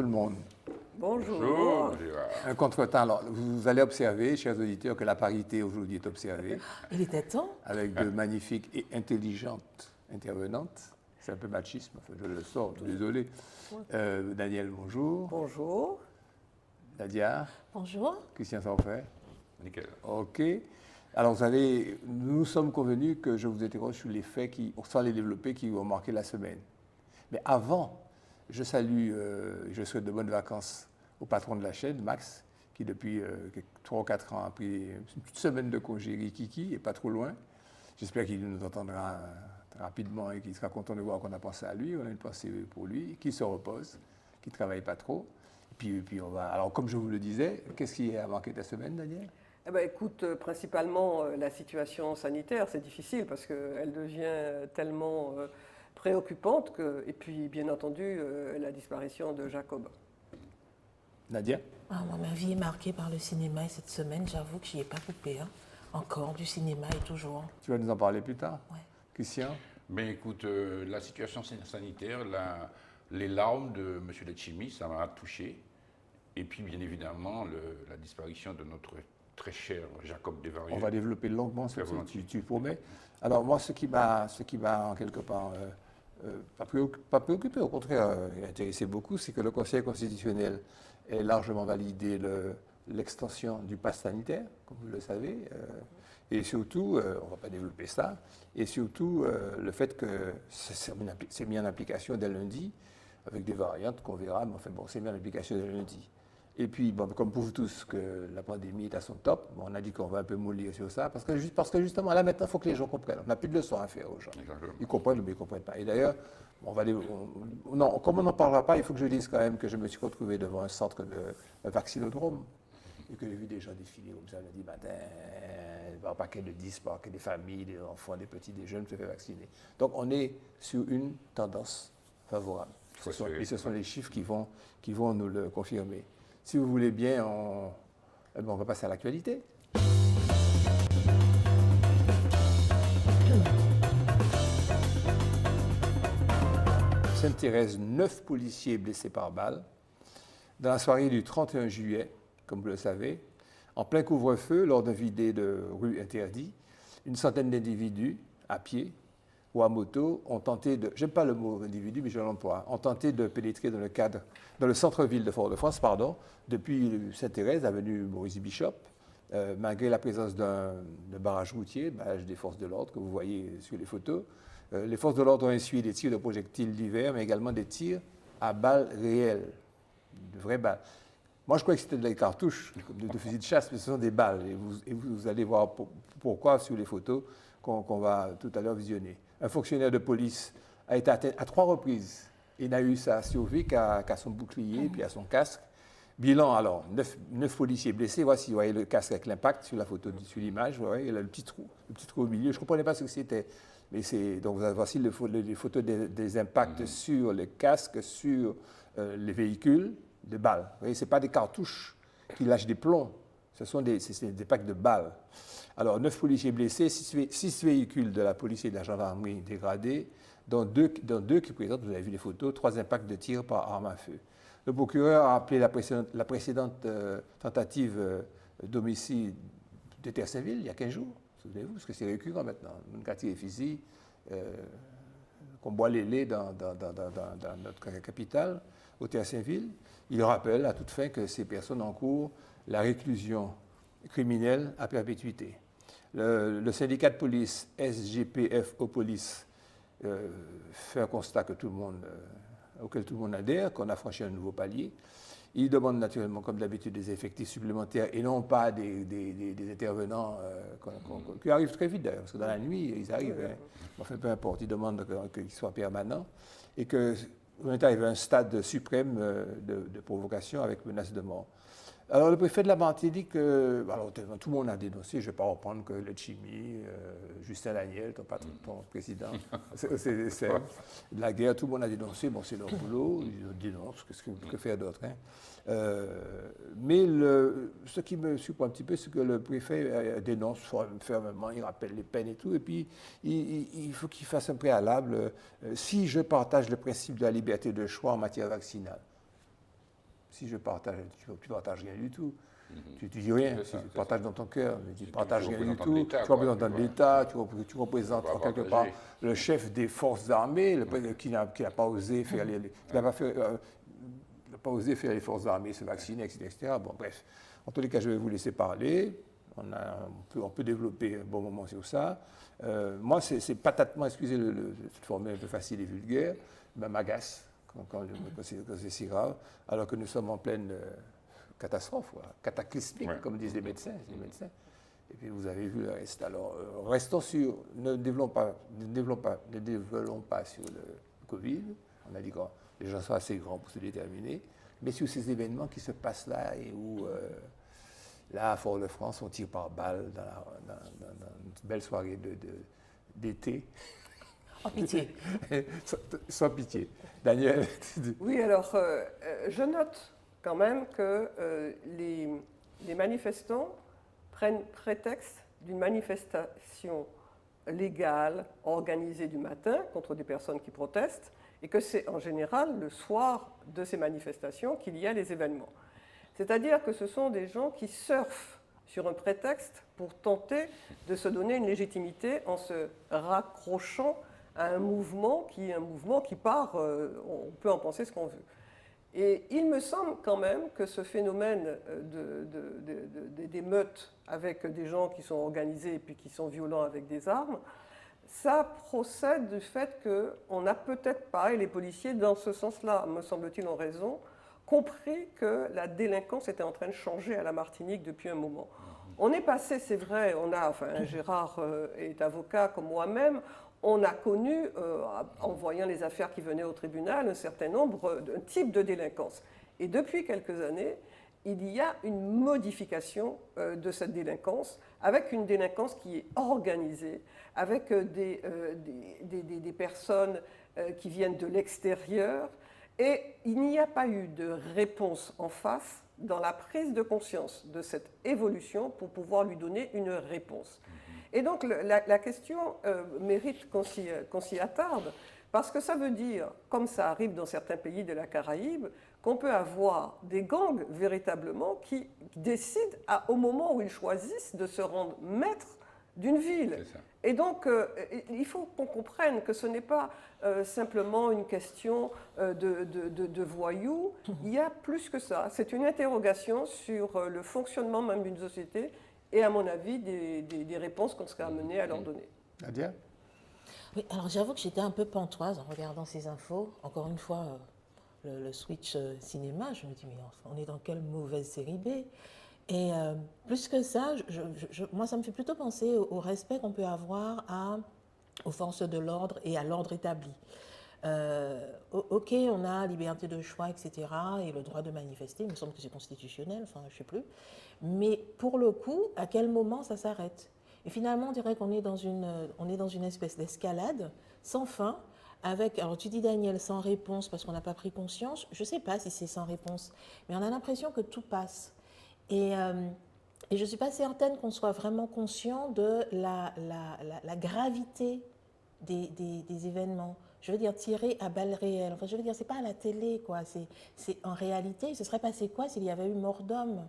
tout le monde. Bonjour. Bonjour. Un contretemps. Alors, vous allez observer, chers auditeurs, que la parité aujourd'hui est observée Il était temps. avec de magnifiques et intelligentes intervenantes. C'est un peu machisme, enfin, je le sors, désolé. Daniel, bonjour. Bonjour. Nadia, Bonjour. Christian Sanfray. Nickel. OK. Alors, vous savez, nous sommes convenus que je vous interroge sur les faits sans les développer, qui ont marqué la semaine. Mais avant, je salue, je souhaite de bonnes vacances au patron de la chaîne, Max, qui depuis 3 ou 4 ans a pris une petite semaine de congé Rikiki et pas trop loin. J'espère qu'il nous entendra rapidement et qu'il sera content de voir qu'on a pensé à lui. On a une pensée pour lui, qu'il se repose, qu'il ne travaille pas trop. Et puis on va. Alors, comme je vous le disais, qu'est-ce qui a marqué ta semaine, Daniel? Eh ben, écoute, principalement la situation sanitaire, c'est difficile parce qu'elle devient tellement préoccupante et puis bien entendu la disparition de Jacob. Nadia? Ah, moi, ma vie est marquée par le cinéma et cette semaine, j'avoue que je n'y ai pas coupé. Hein. Encore du cinéma et toujours. Tu vas nous en parler plus tard? Ouais. Christian? Ben écoute, la situation sanitaire, les larmes de M. Letchimy, ça m'a touché. Et puis, bien évidemment, la disparition de notre très cher Jacob Desvarieux. On va développer longuement ce Très que volontiers. tu promets. Alors moi, ce qui m'a en quelque part pas préoccupé, au contraire intéressé beaucoup, c'est que le Conseil constitutionnel ait largement validé l'extension du pass sanitaire, comme vous le savez, et surtout, on ne va pas développer ça, et surtout le fait que c'est mis en application dès lundi, avec des variantes qu'on verra, mais enfin bon, c'est mis en application dès lundi. Et puis, bon, comme pour vous tous, que la pandémie est à son top, bon, on a dit qu'on va un peu mollir sur ça, parce que justement, là maintenant, il faut que les gens comprennent. On n'a plus de leçons à faire aux gens. Exactement. Ils comprennent, mais ils ne comprennent pas. Et d'ailleurs, non, comme on n'en parlera pas, il faut que je dise quand même que je me suis retrouvé devant un centre de vaccinodrome, et que j'ai vu des gens défiler comme ça lundi matin, un paquet de 10, un paquet des familles, des enfants, des petits, des jeunes se fait vacciner. Donc, on est sur une tendance favorable. Et ce sont les chiffres qui vont nous le confirmer. Si vous voulez bien, on va passer à l'actualité. Sainte-Thérèse, 9 policiers blessés par balle. Dans la soirée du 31 juillet, comme vous le savez, en plein couvre-feu, lors d'un vidé de rue interdit, une centaine d'individus, à pied ou à moto, ont tenté de, j'aime pas le mot individu, mais je l'emploie, ont tenté de pénétrer dans le centre-ville de Fort-de-France, depuis Sainte-Thérèse, avenue Maurice Bishop, malgré la présence d'un barrage routier, barrage des forces de l'ordre que vous voyez sur les photos. Les forces de l'ordre ont essuyé des tirs de projectiles divers, mais également des tirs à balles réelles, de vraies balles. Moi, je croyais que c'était des cartouches de fusils de chasse, mais ce sont des balles. Et vous allez voir pourquoi sur les photos qu'on va tout à l'heure visionner. Un fonctionnaire de police a été atteint à 3 reprises. Il n'a eu sa survie qu'à son bouclier puis à son casque. Bilan, alors, 9 policiers blessés. Voici, vous voyez le casque avec l'impact sur la photo, sur l'image. Vous voyez, il a le petit trou au milieu. Je ne comprenais pas ce que c'était. Mais donc, voici les photos des impacts sur le casque, sur les véhicules de balles. Vous voyez, ce n'est pas des cartouches qui lâchent des plombs. Ce sont des packs de balles. Alors, 9 policiers blessés, 6 véhicules de la police et de la gendarmerie dégradés, dont deux qui présentent, vous avez vu les photos, 3 impacts de tir par arme à feu. Le procureur a appelé la précédente tentative d'homicide de Terre-Saint-Ville, il y a 15 jours, souvenez-vous, parce que c'est récurrent maintenant. Une quartier fusil, qu'on boit les laits dans notre capitale, au Terre-Saint-Ville. Il rappelle à toute fin que ces personnes encourent la réclusion criminelle à perpétuité. Le syndicat de police SGPF au police fait un constat auquel tout le monde adhère, qu'on a franchi un nouveau palier. Il demande naturellement, comme d'habitude, des effectifs supplémentaires et non pas des intervenants qui arrivent très vite d'ailleurs, parce que dans la nuit, ils arrivent. Hein. Enfin, peu importe, ils demandent qu'ils soient permanents et qu'on est arrivé à un stade suprême de provocation avec menace de mort. Alors, le préfet de la Martinique, alors, tout le monde a dénoncé, je ne vais pas reprendre que Letchimy, Justin Daniel, ton président, c'est de la guerre, tout le monde a dénoncé, bon, c'est leur boulot, ils dénoncent, que faire d'autre, hein? Mais ce qui me surprend un petit peu, c'est que le préfet dénonce fermement, il rappelle les peines et tout, et puis il faut qu'il fasse un préalable, si je partage le principe de la liberté de choix en matière vaccinale. Si je partage, tu ne partages rien du tout. Tu dis rien, C'est ça, tu c'est partages dans ton cœur, mais tu ne partages rien du représentant de tout. l'État, Tu quoi, représentes tu vois. l'État, tu représentes On va quelque partager. part le chef des forces armées, qui n'a pas osé faire n'a pas osé faire les forces armées, se vacciner, etc. Bon, bref. En tous les cas, je vais vous laisser parler. On peut développer un bon moment sur ça. Moi, c'est patatement, excusez cette formule un peu facile et vulgaire, m'agace quand c'est si grave, alors que nous sommes en pleine catastrophe, cataclysmique, comme disent les médecins. Et puis vous avez vu le reste. Alors, restons sur, ne développons pas sur le Covid. On a dit que les gens sont assez grands pour se déterminer, mais sur ces événements qui se passent là et où, là, à Fort-de-France, on tire par balle dans une belle soirée d'été. Oh, pitié. Sans pitié. Daniel. Oui, alors, je note quand même que les manifestants prennent prétexte d'une manifestation légale, organisée du matin contre des personnes qui protestent, et que c'est en général le soir de ces manifestations qu'il y a les événements. C'est-à-dire que ce sont des gens qui surfent sur un prétexte pour tenter de se donner une légitimité en se raccrochant à un mouvement qui part, on peut en penser ce qu'on veut. Et il me semble quand même que ce phénomène d'émeutes avec des gens qui sont organisés et puis qui sont violents avec des armes, ça procède du fait qu'on n'a peut-être pas, et les policiers dans ce sens-là, me semble-t-il, ont raison, compris que la délinquance était en train de changer à la Martinique depuis un moment. On est passé, c'est vrai, Gérard est avocat comme moi-même, on a connu, en voyant les affaires qui venaient au tribunal, un certain nombre, un type de délinquance. Et depuis quelques années, il y a une modification de cette délinquance, avec une délinquance qui est organisée, avec des personnes qui viennent de l'extérieur, et il n'y a pas eu de réponse en face dans la prise de conscience de cette évolution pour pouvoir lui donner une réponse. Et donc la question mérite qu'on s'y attarde, parce que ça veut dire, comme ça arrive dans certains pays de la Caraïbe, qu'on peut avoir des gangs véritablement qui décident au moment où ils choisissent de se rendre maîtres d'une ville. Et donc, il faut qu'on comprenne que ce n'est pas simplement une question de voyous, il y a plus que ça. C'est une interrogation sur le fonctionnement même d'une société et, à mon avis, des réponses qu'on serait amené à leur donner. Nadia ? Oui, alors j'avoue que j'étais un peu pantoise en regardant ces infos. Encore une fois, le switch cinéma, je me dis, mais on est dans quelle mauvaise série B ? Et plus que ça, moi, ça me fait plutôt penser au respect qu'on peut avoir aux forces de l'ordre et à l'ordre établi. Ok, on a liberté de choix, etc., et le droit de manifester, il me semble que c'est constitutionnel, enfin, je ne sais plus. Mais pour le coup, à quel moment ça s'arrête ? Et finalement, on dirait qu'on est dans une espèce d'escalade sans fin, avec, alors tu dis Daniel, sans réponse parce qu'on n'a pas pris conscience, je ne sais pas si c'est sans réponse, mais on a l'impression que tout passe. Et je ne suis pas certaine qu'on soit vraiment conscient de la gravité des événements. Je veux dire, tirer à balles réelles. Enfin, je veux dire, c'est pas à la télé, quoi. C'est en réalité, il se serait passé quoi s'il y avait eu mort d'homme ?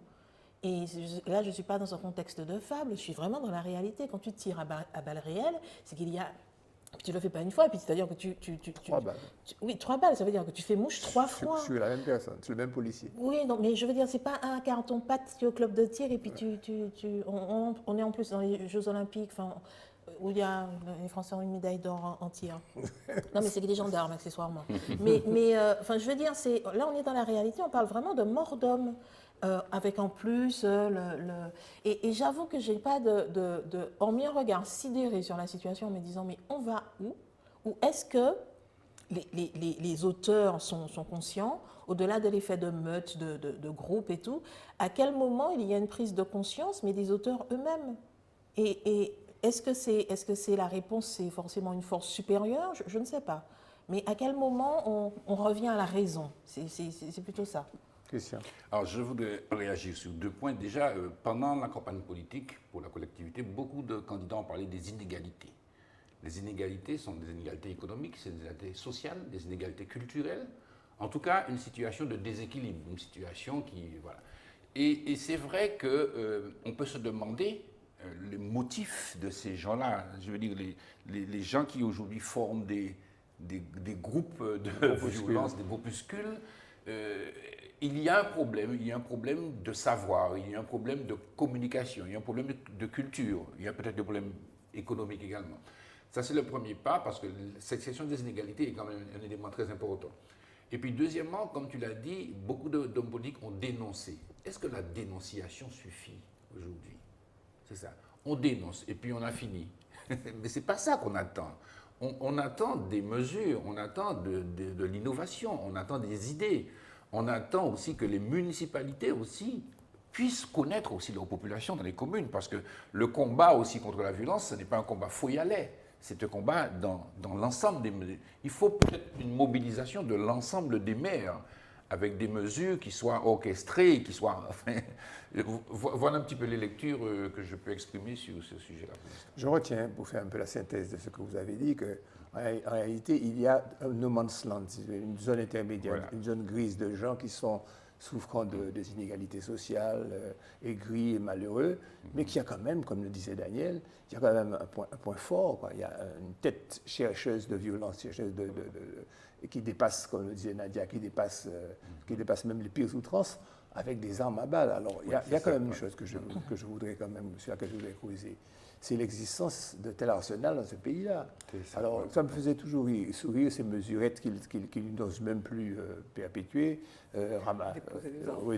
Et là, je ne suis pas dans un contexte de fable, je suis vraiment dans la réalité. Quand tu tires à balles réelles, c'est qu'il y a... Tu ne le fais pas une fois, et puis c'est-à-dire que tu... 3 balles. Oui, 3 balles, ça veut dire que tu fais mouche 3 fois. Je suis la même personne, je suis le même policier. Oui, non, mais je veux dire, c'est pas un carton-pâte, tu es au club de tir, et puis on est en plus dans les Jeux Olympiques, enfin, où il y a, les Français ont une médaille d'or en tir. Non, mais c'est que des gendarmes, accessoirement. Mais enfin, je veux dire, là, on est dans la réalité, on parle vraiment de mort d'homme. Avec en plus et j'avoue que j'ai pas hormis un regard sidéré sur la situation en me disant mais on va où? Ou est-ce que les auteurs sont conscients, au-delà de l'effet de meute, de groupe et tout, à quel moment il y a une prise de conscience, mais des auteurs eux-mêmes? Et est-ce que c'est la réponse, c'est forcément une force supérieure? Je ne sais pas. Mais à quel moment on revient à la raison? C'est plutôt ça. Christian. Alors, je voudrais réagir sur 2 points. Déjà, pendant la campagne politique pour la collectivité, beaucoup de candidats ont parlé des inégalités. Les inégalités sont des inégalités économiques, c'est des inégalités sociales, des inégalités culturelles En tout cas, une situation de déséquilibre, une situation qui... Voilà. Et c'est vrai qu'on peut se demander les motifs de ces gens-là. Je veux dire, les gens qui aujourd'hui forment des groupes de violence, des groupuscules, il y a un problème de savoir, il y a un problème de communication, il y a un problème de culture, il y a peut-être des problèmes économiques également. Ça, c'est le premier pas, parce que cette question des inégalités est quand même un élément très important. Et puis, deuxièmement, comme tu l'as dit, beaucoup d'hommes politiques ont dénoncé. Est-ce que la dénonciation suffit aujourd'hui? C'est ça. On dénonce et puis on a fini. Mais ce n'est pas ça qu'on attend. On attend des mesures, on attend de l'innovation, on attend des idées. On attend aussi que les municipalités aussi puissent connaître aussi leur population dans les communes, parce que le combat aussi contre la violence, ce n'est pas un combat fouille à lait, c'est un combat dans l'ensemble des mesures. Il faut peut-être une mobilisation de l'ensemble des maires, avec des mesures qui soient orchestrées, qui soient... Enfin, voilà un petit peu les lectures que je peux exprimer sur ce sujet-là. Je retiens, pour faire un peu la synthèse de ce que vous avez dit, qu'en réalité, il y a un no man's land, une zone intermédiaire, voilà, une zone grise de gens qui sont souffrant des inégalités sociales, aigris et malheureux, mais qu'il y a quand même, comme le disait Daniel, il y a quand même un point fort, quoi. Il y a une tête chercheuse de violence, chercheuse qui dépasse, comme le disait Nadia, qui dépasse même les pires outrances, avec des armes à balles. Alors, il y a quand même une chose que je voudrais quand même, sur laquelle je voudrais creuser, c'est l'existence de tel arsenal dans ce pays-là. Alors, ça me faisait toujours sourire, ces mesurettes qu'ils n'osent même plus perpétuer,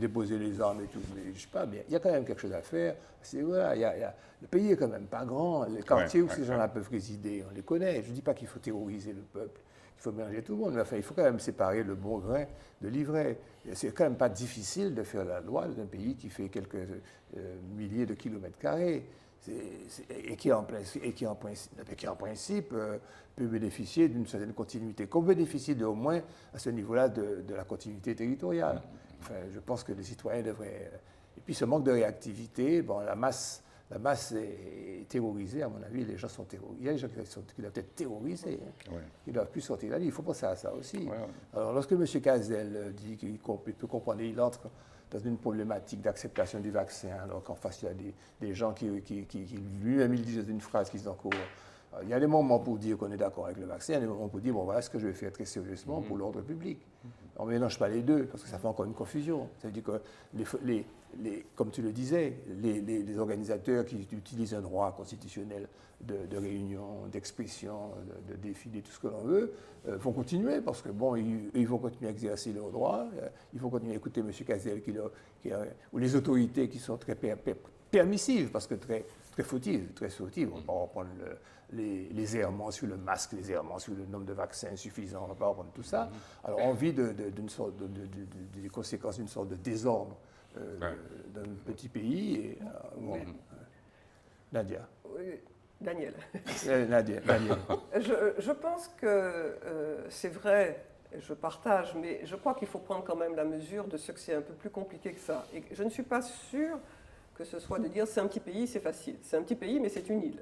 déposer les armes et tout. Mais je sais pas, mais il y a quand même quelque chose à faire. Voilà, le pays est quand même pas grand. Les quartiers où ces gens-là peuvent résider, on les connaît. Je ne dis pas qu'il faut terroriser le peuple, qu'il faut mélanger tout le monde, mais enfin, il faut quand même séparer le bon grain de l'ivraie. C'est quand même pas difficile de faire la loi d'un pays qui fait quelques milliers de kilomètres carrés. Et qui en principe peut bénéficier d'une certaine continuité, qu'on bénéficie au moins à ce niveau-là de la continuité territoriale. Enfin, je pense que les citoyens devraient... Et puis ce manque de réactivité, bon, la masse est terrorisée, à mon avis, les gens sont terrorisés. Il y a des gens qui doivent être terrorisés, qui ne doivent plus sortir de la vie. Il faut penser à ça aussi. Alors lorsque M. Cazel dit qu'il peut comprendre, il entre dans une problématique d'acceptation du vaccin, alors qu'en face, il y a des gens qui lui-même, il dit dans une phrase qui est en cours. Il y a des moments pour dire qu'on est d'accord avec le vaccin, il y a des moments pour dire, bon, voilà ce que je vais faire très sérieusement pour l'ordre public. On ne mélange pas les deux, parce que ça fait encore une confusion. Ça veut dire que, comme tu le disais, les organisateurs qui utilisent un droit constitutionnel de réunion, d'expression, de défilé, tout ce que l'on veut, vont continuer, parce que, bon, ils vont continuer à exercer leurs droits, ils vont continuer à écouter M. Cazel, ou les autorités qui sont très permissives, parce que très fautives. On va pas reprendre les errements sur le masque, les errements sur le nombre de vaccins insuffisants, on ne va pas reprendre tout ça. Alors on vit des conséquences d'une sorte de désordre d'un petit pays. Et, Nadia. Oui, Daniel. Nadia. Je pense que c'est vrai, je partage, mais je crois qu'il faut prendre quand même la mesure de ce que c'est un peu plus compliqué que ça. Et je ne suis pas sûre que ce soit de dire c'est un petit pays, c'est facile. C'est un petit pays, mais c'est une île.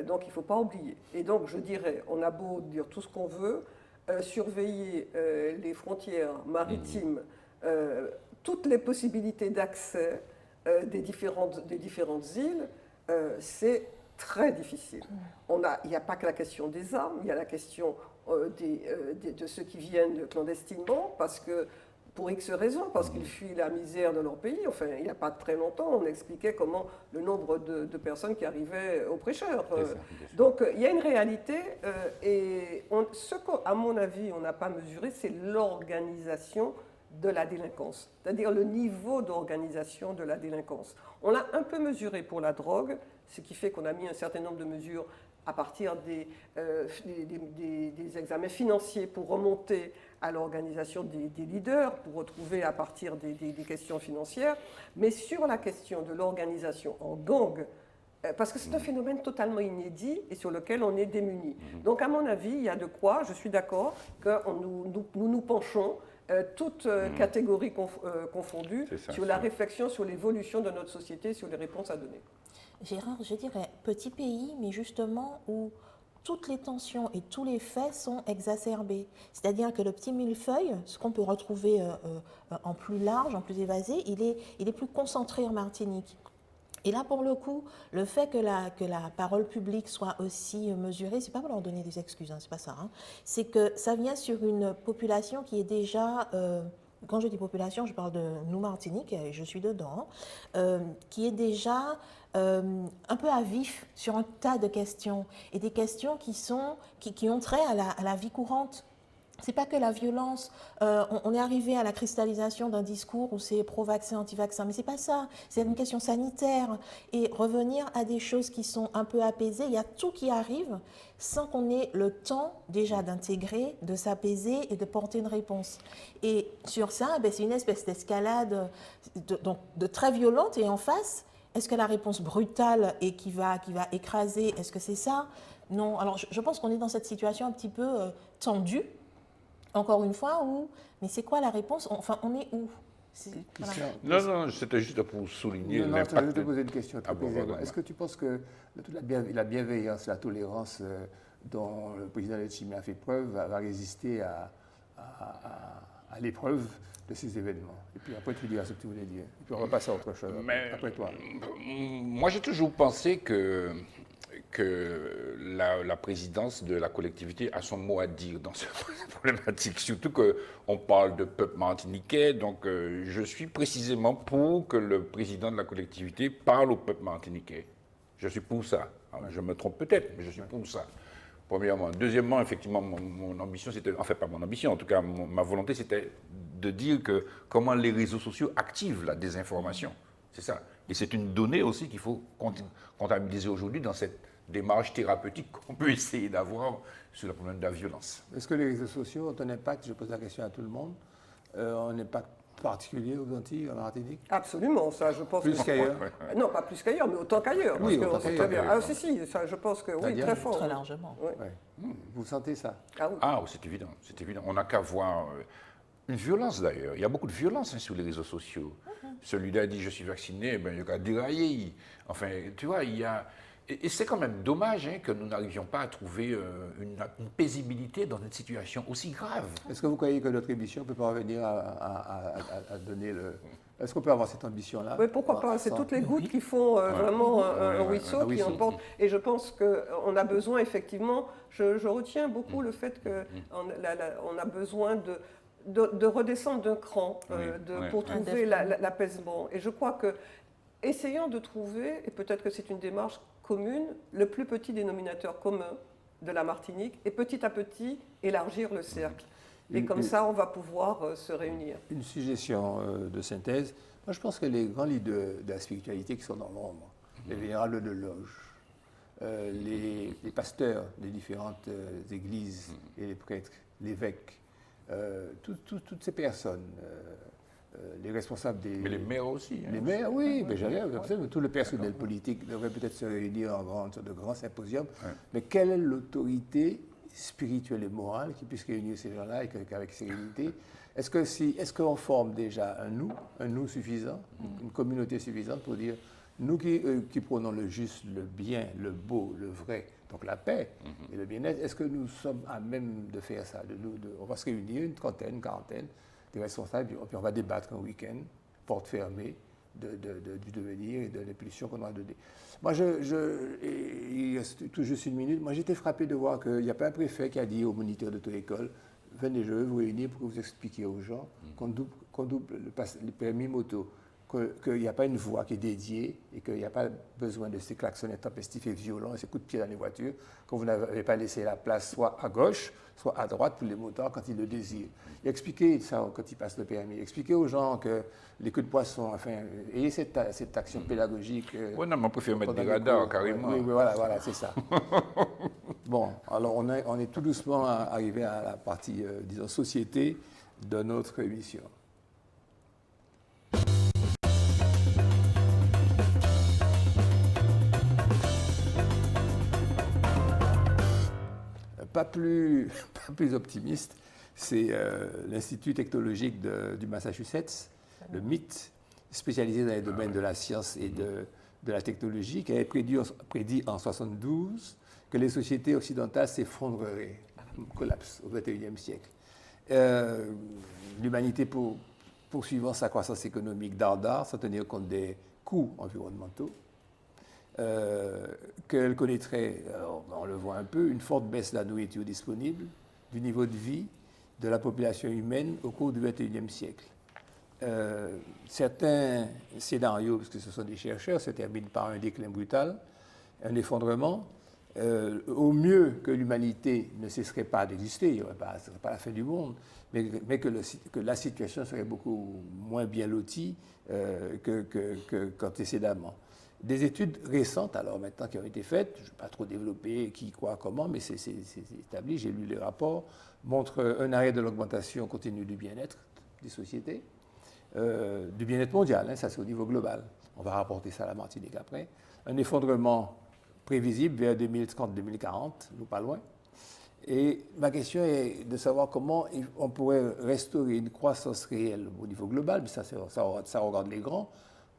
Donc il ne faut pas oublier. Et donc je dirais, on a beau dire tout ce qu'on veut, surveiller les frontières maritimes, toutes les possibilités d'accès des différentes îles, c'est très difficile. Il n'y a pas que la question des armes, il y a la question de ceux qui viennent clandestinement, parce que pour X raisons, parce qu'ils fuient la misère de leur pays. Enfin, il n'y a pas très longtemps, on expliquait comment le nombre de personnes qui arrivaient aux prêcheurs. Donc, il y a une réalité, et ce qu'à mon avis, on n'a pas mesuré, c'est l'organisation de la délinquance, c'est-à-dire le niveau d'organisation de la délinquance. On l'a un peu mesuré pour la drogue, ce qui fait qu'on a mis un certain nombre de mesures à partir des examens financiers pour remonter à l'organisation des leaders, pour retrouver à partir des questions financières. Mais sur la question de l'organisation en gang, parce que c'est un phénomène totalement inédit et sur lequel on est démuni. Donc à mon avis, il y a de quoi, je suis d'accord, que nous penchons, toutes catégories confondues, sur la réflexion sur l'évolution de notre société, sur les réponses à donner. Gérard, je dirais petit pays, mais justement où toutes les tensions et tous les faits sont exacerbés. C'est-à-dire que le petit millefeuille, ce qu'on peut retrouver en plus large, en plus évasé, il est plus concentré en Martinique. Et là, pour le coup, le fait que la parole publique soit aussi mesurée, c'est pas pour leur donner des excuses, hein, c'est pas ça. Hein. C'est que ça vient sur une population qui est déjà, quand je dis population, je parle de nous Martinique, et je suis dedans, qui est déjà un peu à vif sur un tas de questions, et des questions qui ont trait à la vie courante. C'est pas que la violence, on est arrivé à la cristallisation d'un discours où c'est pro-vaccin, anti-vaccin, mais c'est pas ça, c'est une question sanitaire. Et revenir à des choses qui sont un peu apaisées, il y a tout qui arrive sans qu'on ait le temps déjà d'intégrer, de s'apaiser et de porter une réponse. Et sur ça, c'est une espèce d'escalade de très violente, et en face, est-ce que la réponse brutale et qui va écraser, est-ce que c'est ça? Non, alors je pense qu'on est dans cette situation un petit peu tendue. Encore une fois, mais c'est quoi la réponse? Enfin, on est où? Voilà. Non, c'était juste pour souligner l'impact. Je vais te poser une question très précisément. Est-ce que tu penses que toute la bienveillance, la tolérance dont le président Letchimy a fait preuve va résister à l'épreuve de ces événements? Et puis après, tu diras ce que tu voulais dire. Et puis on va passer à autre chose après toi. Moi, j'ai toujours pensé que la présidence de la collectivité a son mot à dire dans cette problématique, surtout qu'on parle de peuple martiniquais, donc je suis précisément pour que le président de la collectivité parle au peuple martiniquais. Je suis pour ça. Alors, je me trompe peut-être, mais je suis pour ça, premièrement. Deuxièmement, effectivement, mon ambition, c'était, enfin pas mon ambition, en tout cas ma volonté, c'était de dire que comment les réseaux sociaux activent la désinformation. C'est ça. Et c'est une donnée aussi qu'il faut comptabiliser aujourd'hui dans cette démarche thérapeutique qu'on peut essayer d'avoir sur le problème de la violence. Est-ce que les réseaux sociaux ont un impact, je pose la question à tout le monde, un impact particulier aux Antilles, en Martinique? Absolument, ça je pense. Plus qu'ailleurs? Non, pas plus qu'ailleurs, mais autant qu'ailleurs. Oui, parce que autant c'est qu'ailleurs. très bien. Ah si, ça je pense que oui, très fort. Très largement. Oui. Ouais. Vous sentez ça? Ah oui. Ah, c'est évident, c'est évident. On n'a qu'à voir une violence d'ailleurs. Il y a beaucoup de violence sur les réseaux sociaux. Celui-là dit je suis vacciné, ben, il y a qu'à dérailler. Enfin, tu vois, il y a... Et c'est quand même dommage que nous n'arrivions pas à trouver une paisibilité dans une situation aussi grave. Est-ce que vous croyez que notre émission ne peut pas revenir à donner le... Est-ce qu'on peut avoir cette ambition-là? Oui, pourquoi pas? C'est toutes les gouttes qui font vraiment un ruisseau qui emporte. Et je pense qu'on a besoin, effectivement, je retiens beaucoup le fait qu'on a besoin de redescendre d'un cran pour trouver l'apaisement. Et je crois que, essayons de trouver, et peut-être que c'est une démarche commune, le plus petit dénominateur commun de la Martinique, et petit à petit élargir le cercle. Et comme ça, on va pouvoir se réunir. Une suggestion de synthèse. Moi, je pense que les grands leaders de la spiritualité qui sont dans l'ombre, les vénérables de loge, les pasteurs des différentes églises et les prêtres, l'évêque, toutes ces personnes, les responsables des... Mais les maires aussi. Les maires, oui, mais j'allais, tout le personnel politique devrait peut-être se réunir en de grands symposiums. Mais quelle est l'autorité spirituelle et morale qui puisse réunir ces gens-là avec sérénité? Est-ce qu'on forme déjà un nous suffisant, une communauté suffisante pour dire, nous qui prônons le juste, le bien, le beau, le vrai, donc la paix et le bien-être, est-ce que nous sommes à même de faire ça? On va se réunir, une trentaine, une quarantaine, des responsables, puis on va débattre un week-end, porte fermée, du devenir et de l'impulsion qu'on a donné. Moi, il reste tout juste une minute, moi j'étais frappé de voir qu'il n'y a pas un préfet qui a dit aux moniteurs d'auto-école, venez, je vais vous réunir pour vous expliquer aux gens qu'on double le permis moto, qu'il n'y a pas une voie qui est dédiée et qu'il n'y a pas besoin de ces klaxons intempestifs et violents et ces coups de pied dans les voitures, que vous n'avez pas laissé la place soit à gauche, soit à droite pour les motards quand ils le désirent. Et expliquez ça quand ils passent le permis. Expliquez aux gens que les coups de poisson, enfin, ayez cette action pédagogique. Oui, non, mais on préfère mettre des radars carrément. Oui, voilà, c'est ça. Bon, alors on est tout doucement arrivé à la partie, disons, société de notre émission. Pas plus optimiste, c'est l'Institut technologique du Massachusetts, le MIT, spécialisé dans les domaines de la science et de la technologie, qui avait prédit en 1972 que les sociétés occidentales s'effondreraient, collapse au XXIe siècle. L'humanité poursuivant sa croissance économique dardard, sans tenir compte des coûts environnementaux, qu'elle connaîtrait, on le voit un peu, une forte baisse de la nourriture disponible, du niveau de vie de la population humaine au cours du XXIe siècle. Certains scénarios, parce que ce sont des chercheurs, se terminent par un déclin brutal, un effondrement. Au mieux que l'humanité ne cesserait pas d'exister, ce ne serait pas la fin du monde, mais que la situation serait beaucoup moins bien lotie qu'antécédemment. Des études récentes, alors maintenant, qui ont été faites, je ne vais pas trop développer qui, quoi, comment, mais c'est établi, j'ai lu les rapports, montrent un arrêt de l'augmentation continue du bien-être des sociétés, du bien-être mondial, hein, ça c'est au niveau global. On va rapporter ça à la Martinique après. Un effondrement prévisible vers 2030-2040, nous pas loin. Et ma question est de savoir comment on pourrait restaurer une croissance réelle au niveau global, mais ça regarde les grands.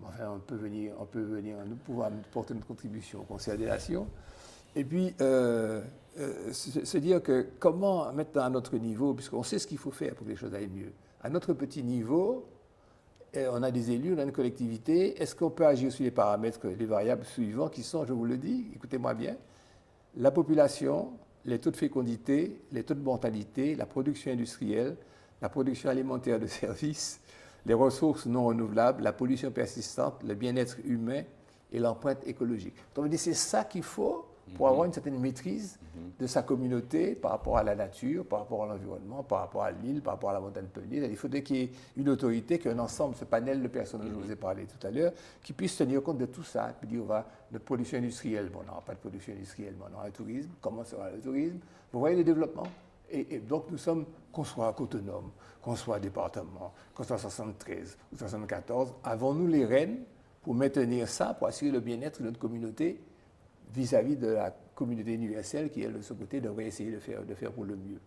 Enfin, on peut venir nous pouvoir porter notre contribution au Conseil des Nations. Et puis, se dire que comment, maintenant à notre niveau, puisqu'on sait ce qu'il faut faire pour que les choses aillent mieux, à notre petit niveau, on a des élus, on a une collectivité, est-ce qu'on peut agir sur les paramètres, les variables suivants qui sont, je vous le dis, écoutez-moi bien, la population, les taux de fécondité, les taux de mortalité, la production industrielle, la production alimentaire de services, les ressources non renouvelables, la pollution persistante, le bien-être humain et l'empreinte écologique. Donc, c'est ça qu'il faut pour avoir une certaine maîtrise de sa communauté par rapport à la nature, par rapport à l'environnement, par rapport à l'île, par rapport à la montagne pelée. Il faudrait qu'il y ait une autorité, qu'un ensemble, ce panel de personnes dont je vous ai parlé tout à l'heure, qui puisse tenir compte de tout ça. Et puis dire, notre production industrielle, bon, on n'aura pas de production industrielle, mais on aura un tourisme. Comment sera le tourisme? Vous voyez le développement? Et donc, nous sommes, qu'on soit autonome, qu'on soit département, qu'on soit 73 ou 74, avons-nous les rênes pour maintenir ça, pour assurer le bien-être de notre communauté vis-à-vis de la communauté universelle qui, elle, de son côté, devrait essayer de faire pour le mieux.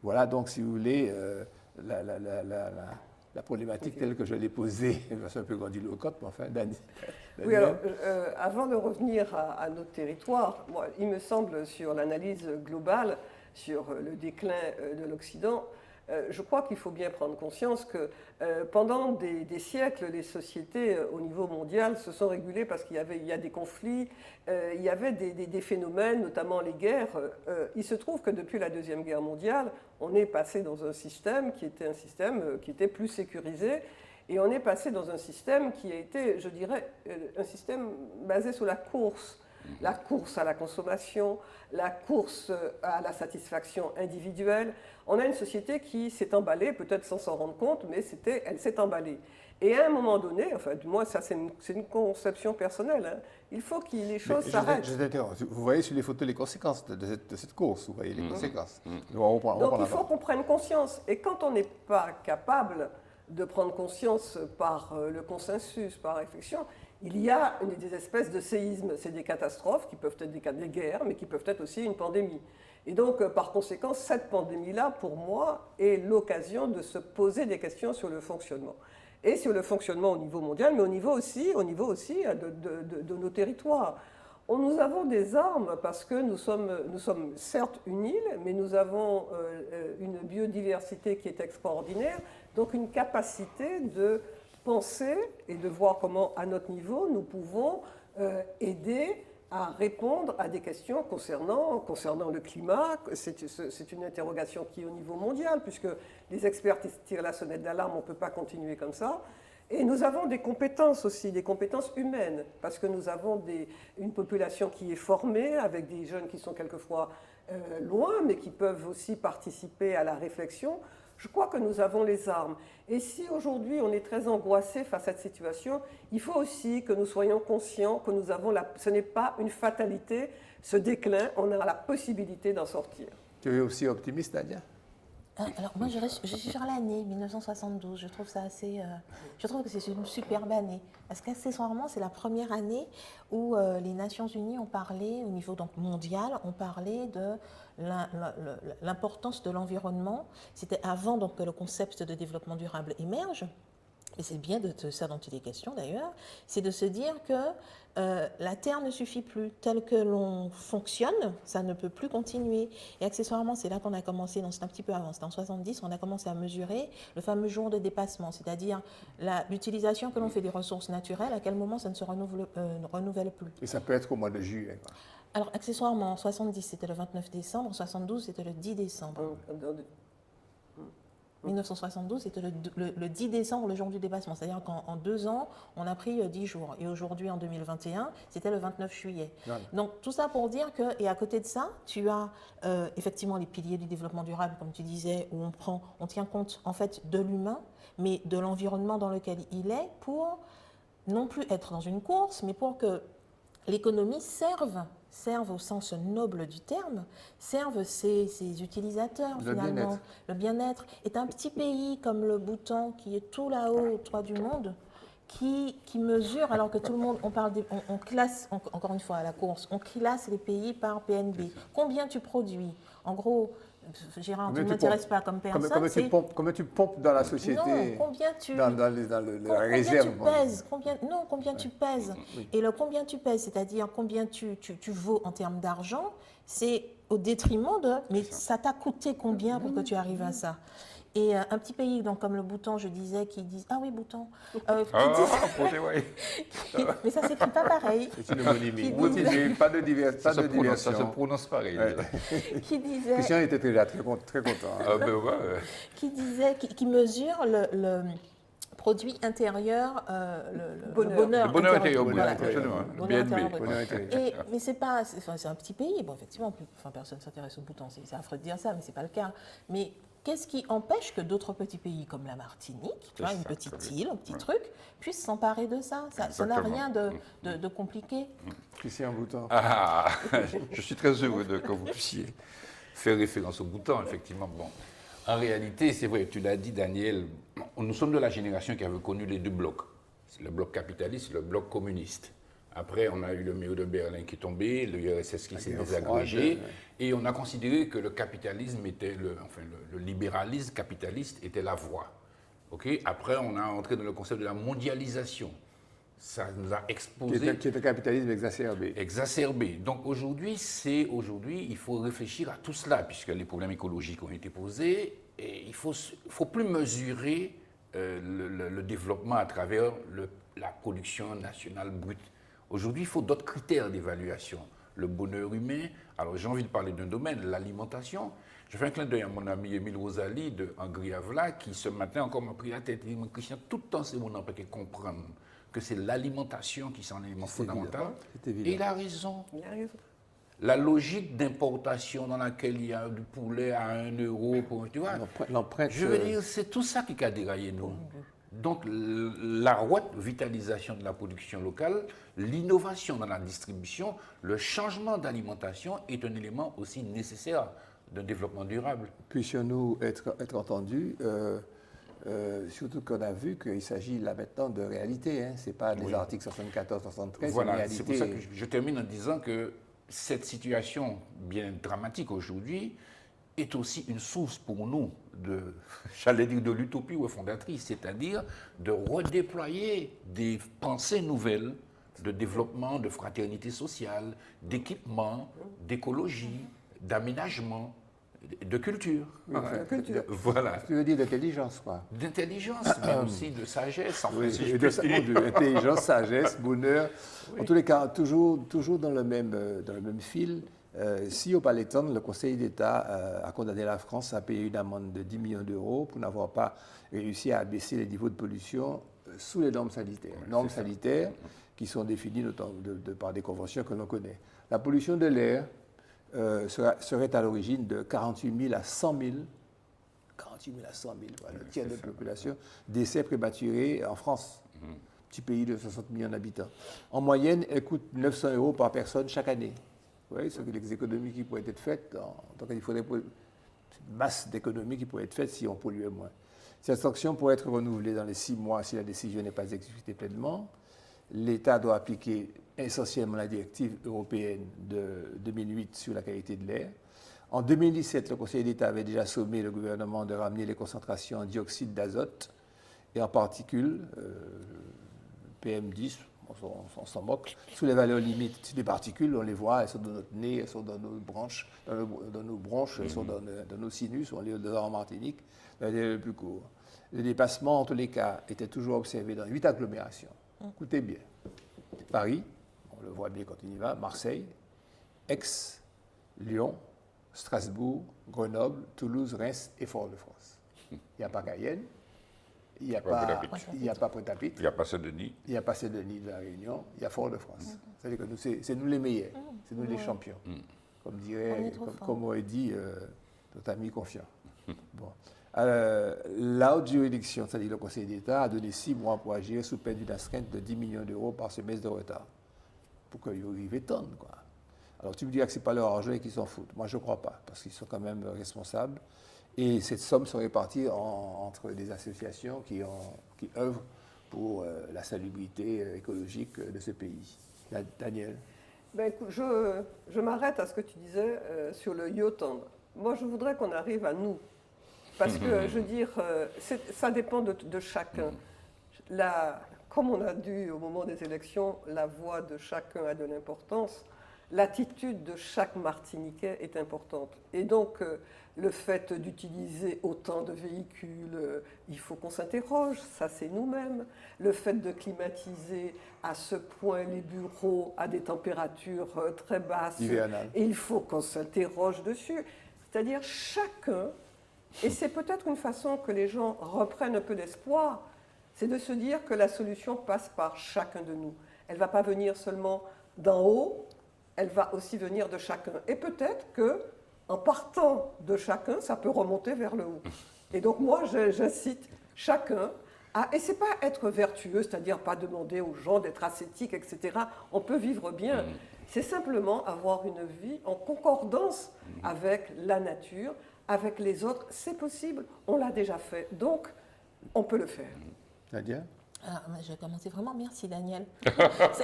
Voilà donc, si vous voulez, la problématique telle que je l'ai posée, c'est un peu grandiloquente, mais enfin, Daniel. Oui, alors, avant de revenir à notre territoire, moi, il me semble, sur l'analyse globale, sur le déclin de l'Occident, je crois qu'il faut bien prendre conscience que pendant des siècles, les sociétés au niveau mondial se sont régulées parce qu'il y a des conflits, il y avait des phénomènes, notamment les guerres. Il se trouve que depuis la Deuxième Guerre mondiale, on est passé dans un système qui était plus sécurisé, et on est passé dans un système qui a été, je dirais, un système basé sur la course à la consommation, la course à la satisfaction individuelle. On a une société qui s'est emballée, peut-être sans s'en rendre compte, mais elle s'est emballée. Et à un moment donné, enfin, du moins, ça c'est une conception personnelle, hein, il faut que les choses s'arrêtent. Je t'interromps. Vous voyez sur les photos les conséquences de cette course, vous voyez les conséquences. Donc il faut qu'on prenne conscience. Et quand on n'est pas capable de prendre conscience par le consensus, par réflexion, il y a des espèces de séismes. C'est des catastrophes qui peuvent être des guerres, mais qui peuvent être aussi une pandémie. Et donc, par conséquent, cette pandémie-là, pour moi, est l'occasion de se poser des questions sur le fonctionnement. Et sur le fonctionnement au niveau mondial, mais au niveau aussi de nos territoires. Nous avons des armes parce que nous sommes certes une île, mais nous avons une biodiversité qui est extraordinaire, donc une capacité de penser et de voir comment, à notre niveau, nous pouvons aider à répondre à des questions concernant le climat. C'est une interrogation qui est au niveau mondial, puisque les experts tirent la sonnette d'alarme, on ne peut pas continuer comme ça. Et nous avons des compétences aussi, des compétences humaines, parce que nous avons une population qui est formée, avec des jeunes qui sont quelquefois loin, mais qui peuvent aussi participer à la réflexion. Je crois que nous avons les armes. Et si aujourd'hui on est très angoissé face à cette situation, il faut aussi que nous soyons conscients que ce n'est pas une fatalité, ce déclin, on a la possibilité d'en sortir. Tu es aussi optimiste, Nadia? Alors moi je suis sur l'année 1972, je trouve ça assez, je trouve que c'est une superbe année, parce qu'accessoirement c'est la première année où les Nations Unies ont parlé, au niveau donc mondial, ont parlé de l'importance de l'environnement. C'était avant donc que le concept de développement durable émerge. et c'est bien de ça dont il est question d'ailleurs, c'est de se dire que la Terre ne suffit plus. Tel que l'on fonctionne, ça ne peut plus continuer. Et accessoirement, c'est là qu'on a commencé, c'est un petit peu avant, c'est en 70, on a commencé à mesurer le fameux jour de dépassement, c'est-à-dire l'utilisation que l'on fait des ressources naturelles, à quel moment ça ne se renouvelle plus. Et ça peut être au mois de juillet, quoi. Alors, accessoirement, en 70, c'était le 29 décembre, en 72, c'était le 10 décembre. 1972, c'était le 10 décembre, le jour du dépassement. C'est-à-dire qu'en 2 ans, on a pris 10 jours. Et aujourd'hui, en 2021, c'était le 29 juillet. Voilà. Donc, tout ça pour dire que, et à côté de ça, tu as effectivement les piliers du développement durable, comme tu disais, où on tient compte, en fait, de l'humain, mais de l'environnement dans lequel il est, pour non plus être dans une course, mais pour que l'économie serve au sens noble du terme, servent ses utilisateurs, Le finalement. bien-être. Le bien-être. Est un petit pays comme le Bhoutan, qui est tout là-haut, au toit du monde, qui mesure, alors que tout le monde, on classe, encore une fois à la course, on classe les pays par PNB. Combien tu produis? En gros, Gérard, tu ne m'intéresses pas comme personne. Comment tu pompes dans la société? Non, combien tu... Dans la réserve. Combien tu pèses. Oui. Et le combien tu pèses, c'est-à-dire combien tu vaux en termes d'argent, c'est au détriment de... Mais ça t'a coûté combien pour que tu arrives à ça? Et un petit pays donc, comme le Bhoutan, je disais, qui disent... Ah oui, Bhoutan. Mais ça s'écrit pas pareil. C'est une homonymie. Ça Pas de se diversion. prononce pareil. Ouais. Qui disait... Christian était déjà très content. Ah ben ouais. qui mesure le produit intérieur, le bonheur. Le bonheur intérieur. intérieur, Voilà. absolument. Le Le bonheur BNB. intérieur. Bonheur intérieur. Mais c'est pas, c'est un petit pays. Bon, effectivement, personne ne s'intéresse au Bhoutan. C'est affreux de dire ça, mais c'est pas le cas. Mais qu'est-ce qui empêche que d'autres petits pays comme la Martinique, tu vois, une petite île, un petit truc, puissent s'emparer de ça? Ça n'a rien de compliqué. Christian Bhoutan. Ah, je suis très heureux que vous puissiez faire référence au Bhoutan, effectivement. Bon, en réalité, c'est vrai, tu l'as dit, Daniel, nous sommes de la génération qui avait connu les deux blocs. Le bloc capitaliste et le bloc communiste. Après, on a eu le mur de Berlin qui est tombé, l'URSS qui s'est désagrégé, et on a considéré que le capitalisme était, le libéralisme capitaliste était la voie. Okay? Après, on a entré dans le concept de la mondialisation. Ça nous a exposé... Qui est un capitalisme exacerbé. Exacerbé. Donc aujourd'hui, il faut réfléchir à tout cela, puisque les problèmes écologiques ont été posés, et il faut plus mesurer le développement à travers la production nationale brute. Aujourd'hui, il faut d'autres critères d'évaluation. Le bonheur humain. Alors, j'ai envie de parler d'un domaine, l'alimentation. Je fais un clin d'œil à mon ami Émile Rosalie de Hongrie-Avla, qui ce matin encore m'a pris la tête. Il m'a dit, Christian, tout le temps, c'est mon empêche de comprendre que c'est l'alimentation qui est un élément fondamental. Et il a raison. Il a raison. La logique d'importation dans laquelle il y a du poulet à 1 euro, tu vois, l'empreinte. je veux dire, c'est tout ça qui a déraillé nous. Donc, la revitalisation de la production locale, l'innovation dans la distribution, le changement d'alimentation est un élément aussi nécessaire d'un développement durable. Puissions-nous être entendus, surtout qu'on a vu qu'il s'agit là maintenant de réalité. Hein. Ce n'est pas des articles 74, 73, Voilà, c'est c'est pour ça que je termine en disant que cette situation bien dramatique aujourd'hui est aussi une source pour nous j'allais dire de l'utopie fondatrice, c'est-à-dire de redéployer des pensées nouvelles de développement, de fraternité sociale, d'équipement, d'écologie, d'aménagement, de culture. Voilà. Tu veux dire d'intelligence, quoi. D'intelligence, mais aussi de sagesse. En fait, si je de puis dire. intelligence, sagesse, bonheur. En tous les cas, toujours dans le même fil. Si au Palais Tendre, le Conseil d'État a condamné la France à payer une amende de 10 millions d'euros pour n'avoir pas réussi à abaisser les niveaux de pollution sous les normes sanitaires. Normes sanitaires qui sont définies par des conventions que l'on connaît. La pollution de l'air serait à l'origine de 48 000 à 100 000, 48 000 à 100 000, voilà, le tiers de la population, décès prématurés en France, petit pays de 60 millions d'habitants. En moyenne, elle coûte 900 euros par personne chaque année. Vous voyez, c'est les économies qui pourraient être faites, donc il faudrait une masse d'économies qui pourrait être faite si on polluait moins. Cette sanction pourrait être renouvelée dans les 6 mois si la décision n'est pas exécutée pleinement. L'État doit appliquer essentiellement la directive européenne de 2008 sur la qualité de l'air. En 2017, le Conseil d'État avait déjà sommé le gouvernement de ramener les concentrations en dioxyde d'azote et en particules, PM10, on s'en moque, sous les valeurs limites des particules, on les voit, elles sont dans notre nez, elles sont dans nos branches, dans nos bronches, elles sont dans nos sinus, on les voit en Martinique, dans les plus courts. Le dépassement, en tous les cas, était toujours observé dans 8 agglomérations. Écoutez bien. Paris, on le voit bien quand on y va, Marseille, Aix, Lyon, Strasbourg, Grenoble, Toulouse, Reims et Fort-de-France. Il n'y a pas Cayenne, il n'y a pas Pointe-à-Pitre, Il n'y a pas Saint-Denis. il n'y a pas Saint-Denis de la Réunion, il y a Fort-de-France. C'est-à-dire que nous, c'est nous les meilleurs, c'est nous les champions. Comme dirait, comme aurait dit notre ami confiant. Bon. La haute juridiction, c'est-à-dire le Conseil d'État, a donné 6 mois pour agir sous peine d'une astreinte de 10 millions d'euros par semestre de retard. Pour qu'ils arrivent tonnes, quoi. Alors tu me diras que ce n'est pas leur argent et qu'ils s'en foutent. Moi, je ne crois pas, parce qu'ils sont quand même responsables. Et cette somme serait répartie entre des associations qui œuvrent pour la salubrité écologique de ce pays. Daniel. Ben, écoute, je m'arrête à ce que tu disais sur le Yotan. Moi, je voudrais qu'on arrive à nous. Parce que, je veux dire, ça dépend de chacun. Comme on a dit au moment des élections, la voix de chacun a de l'importance. L'attitude de chaque Martiniquais est importante. Et donc, le fait d'utiliser autant de véhicules, il faut qu'on s'interroge, ça c'est nous-mêmes. Le fait de climatiser à ce point les bureaux à des températures très basses, il faut qu'on s'interroge dessus. C'est-à-dire chacun, et c'est peut-être une façon que les gens reprennent un peu d'espoir, c'est de se dire que la solution passe par chacun de nous. Elle ne va pas venir seulement d'en haut, elle va aussi venir de chacun. Et peut-être qu'en partant de chacun, ça peut remonter vers le haut. Et donc moi, j'incite chacun à... Et ce n'est pas être vertueux, c'est-à-dire pas demander aux gens d'être ascétiques, etc. On peut vivre bien. C'est simplement avoir une vie en concordance avec la nature, avec les autres. C'est possible, on l'a déjà fait. Donc, on peut le faire. Nadia ? Je vais commencer vraiment. Merci, Daniel.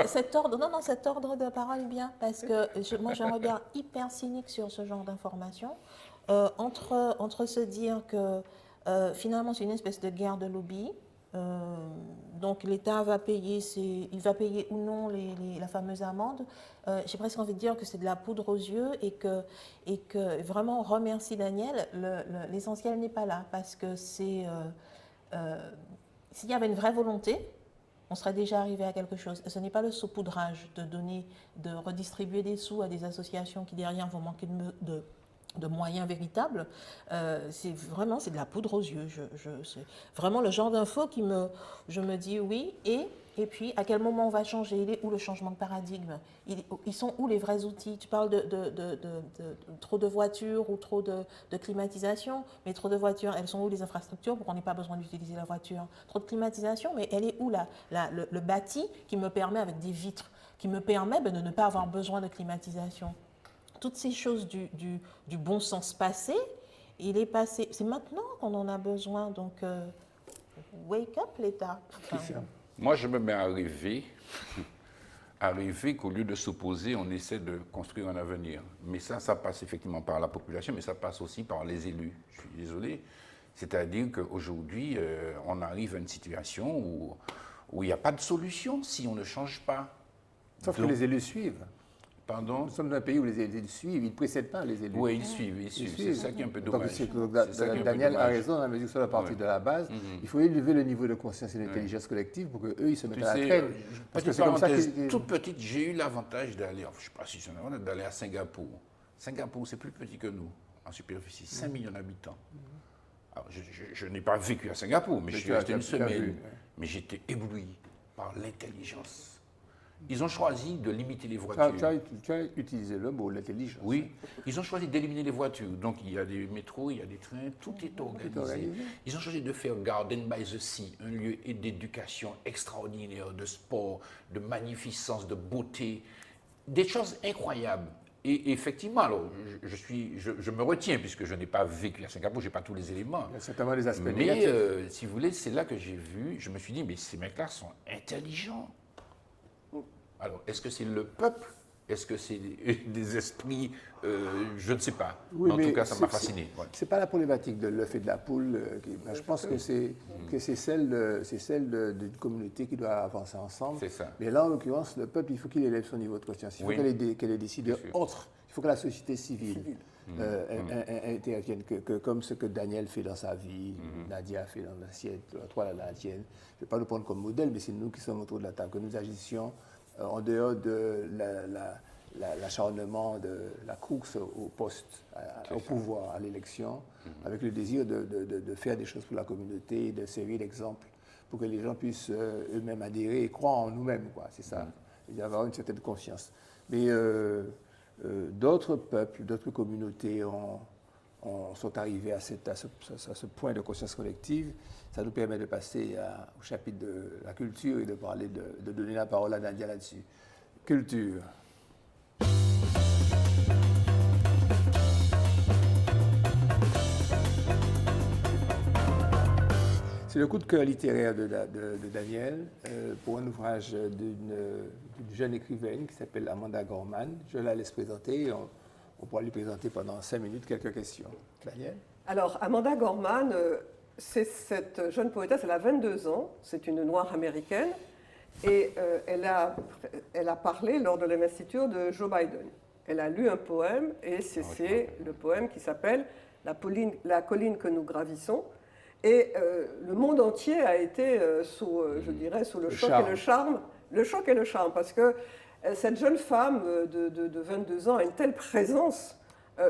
Cet ordre de parole est bien parce que moi, j'ai un regard hyper cynique sur ce genre d'informations. Entre se dire que finalement, c'est une espèce de guerre de lobby. Donc, l'État va payer, il va payer ou non la fameuse amende. J'ai presque envie de dire que c'est de la poudre aux yeux et que vraiment, on remercie Daniel. L'essentiel n'est pas là parce que c'est... S'il y avait une vraie volonté, on serait déjà arrivé à quelque chose. Ce n'est pas le saupoudrage de redistribuer des sous à des associations qui derrière vont manquer de moyens véritables. C'est de la poudre aux yeux. C'est vraiment le genre d'info je me dis oui. Et puis, à quel moment on va changer? Il est où le changement de paradigme? Ils sont où les vrais outils? Tu parles de trop de voitures ou trop de climatisation, mais trop de voitures, elles sont où les infrastructures pour qu'on n'ait pas besoin d'utiliser la voiture? Trop de climatisation, mais elle est où le bâti qui me permet, avec des vitres, qui me permet de ne pas avoir besoin de climatisation? Toutes ces choses du bon sens passé, il est passé. C'est maintenant qu'on en a besoin, donc wake up l'État. Moi, je me mets à rêver qu'au lieu de s'opposer, on essaie de construire un avenir. Mais ça passe effectivement par la population, mais ça passe aussi par les élus. Je suis désolé. C'est-à-dire qu'aujourd'hui, on arrive à une situation où il n'y a pas de solution si on ne change pas. Sauf que les élus suivent. Pardon? Nous sommes dans un pays où les élus suivent, ils ne précèdent pas les élus. Oui, ils suivent. C'est ça qui est un peu dommage. Daniel a raison, dans la mesure où c'est la partie de la base. Il faut élever le niveau de conscience et d'intelligence collective pour qu'eux, ils se mettent à la traîne. Parce que c'est comme ça que, toute petite, j'ai eu l'avantage d'aller, je ne sais pas si c'est un avantage, d'aller à Singapour. Singapour, c'est plus petit que nous, en superficie, 5 millions d'habitants. Alors, je n'ai pas vécu à Singapour, mais je suis resté une semaine. Mais j'étais ébloui par l'intelligence. Ils ont choisi de limiter les voitures. Tu as utilisé le mot, l'intelligence. Oui, ils ont choisi d'éliminer les voitures. Donc il y a des métros, il y a des trains, tout est organisé. Ils ont choisi de faire Garden by the Sea, un lieu d'éducation extraordinaire, de sport, de magnificence, de beauté, des choses incroyables. Et effectivement, alors, je me retiens, puisque je n'ai pas vécu à Singapour, je n'ai pas tous les éléments. Il y a certainement des aspects négatifs. Mais si vous voulez, c'est là que j'ai vu, je me suis dit, mais ces mecs-là sont intelligents. Alors, est-ce que c'est le peuple Est-ce que c'est des esprits je ne sais pas. Oui, en mais tout cas, ça m'a fasciné. Ouais. C'est pas la problématique de l'œuf et de la poule. Je pense que c'est celle d'une communauté qui doit avancer ensemble. C'est ça. Mais là, en l'occurrence, le peuple, il faut qu'il élève son niveau de conscience. Il faut Oui. qu'elle ait décideurs autres. Il faut que la société civile intervienne, comme ce que Daniel fait dans sa vie, Nadia fait dans la sienne, toi dans la tienne. Je ne vais pas nous prendre comme modèle, mais c'est nous qui sommes autour de la table, que nous agissions en dehors de l'acharnement de la course au poste, au pouvoir, à l'élection, avec le désir de faire des choses pour la communauté, de servir d'exemple pour que les gens puissent eux-mêmes adhérer et croire en nous-mêmes. C'est ça, et avoir une certaine confiance. Mais d'autres peuples, d'autres communautés sont arrivés à ce point de conscience collective. Ça nous permet de passer au chapitre de la culture et de parler, de donner la parole à Nadia là-dessus. Culture. C'est le coup de cœur littéraire de Daniel pour un ouvrage d'une jeune écrivaine qui s'appelle Amanda Gorman. Je la laisse présenter. On pourra lui présenter pendant 5 minutes quelques questions. Daniel? Alors, Amanda Gorman, c'est cette jeune poétesse, elle a 22 ans, c'est une noire américaine, et elle a parlé lors de l'investiture de Joe Biden. Elle a lu un poème, et c'est le poème qui s'appelle La colline que nous gravissons. Et le monde entier a été sous le choc et le charme. Le choc et le charme, parce que cette jeune femme de 22 ans a une telle présence,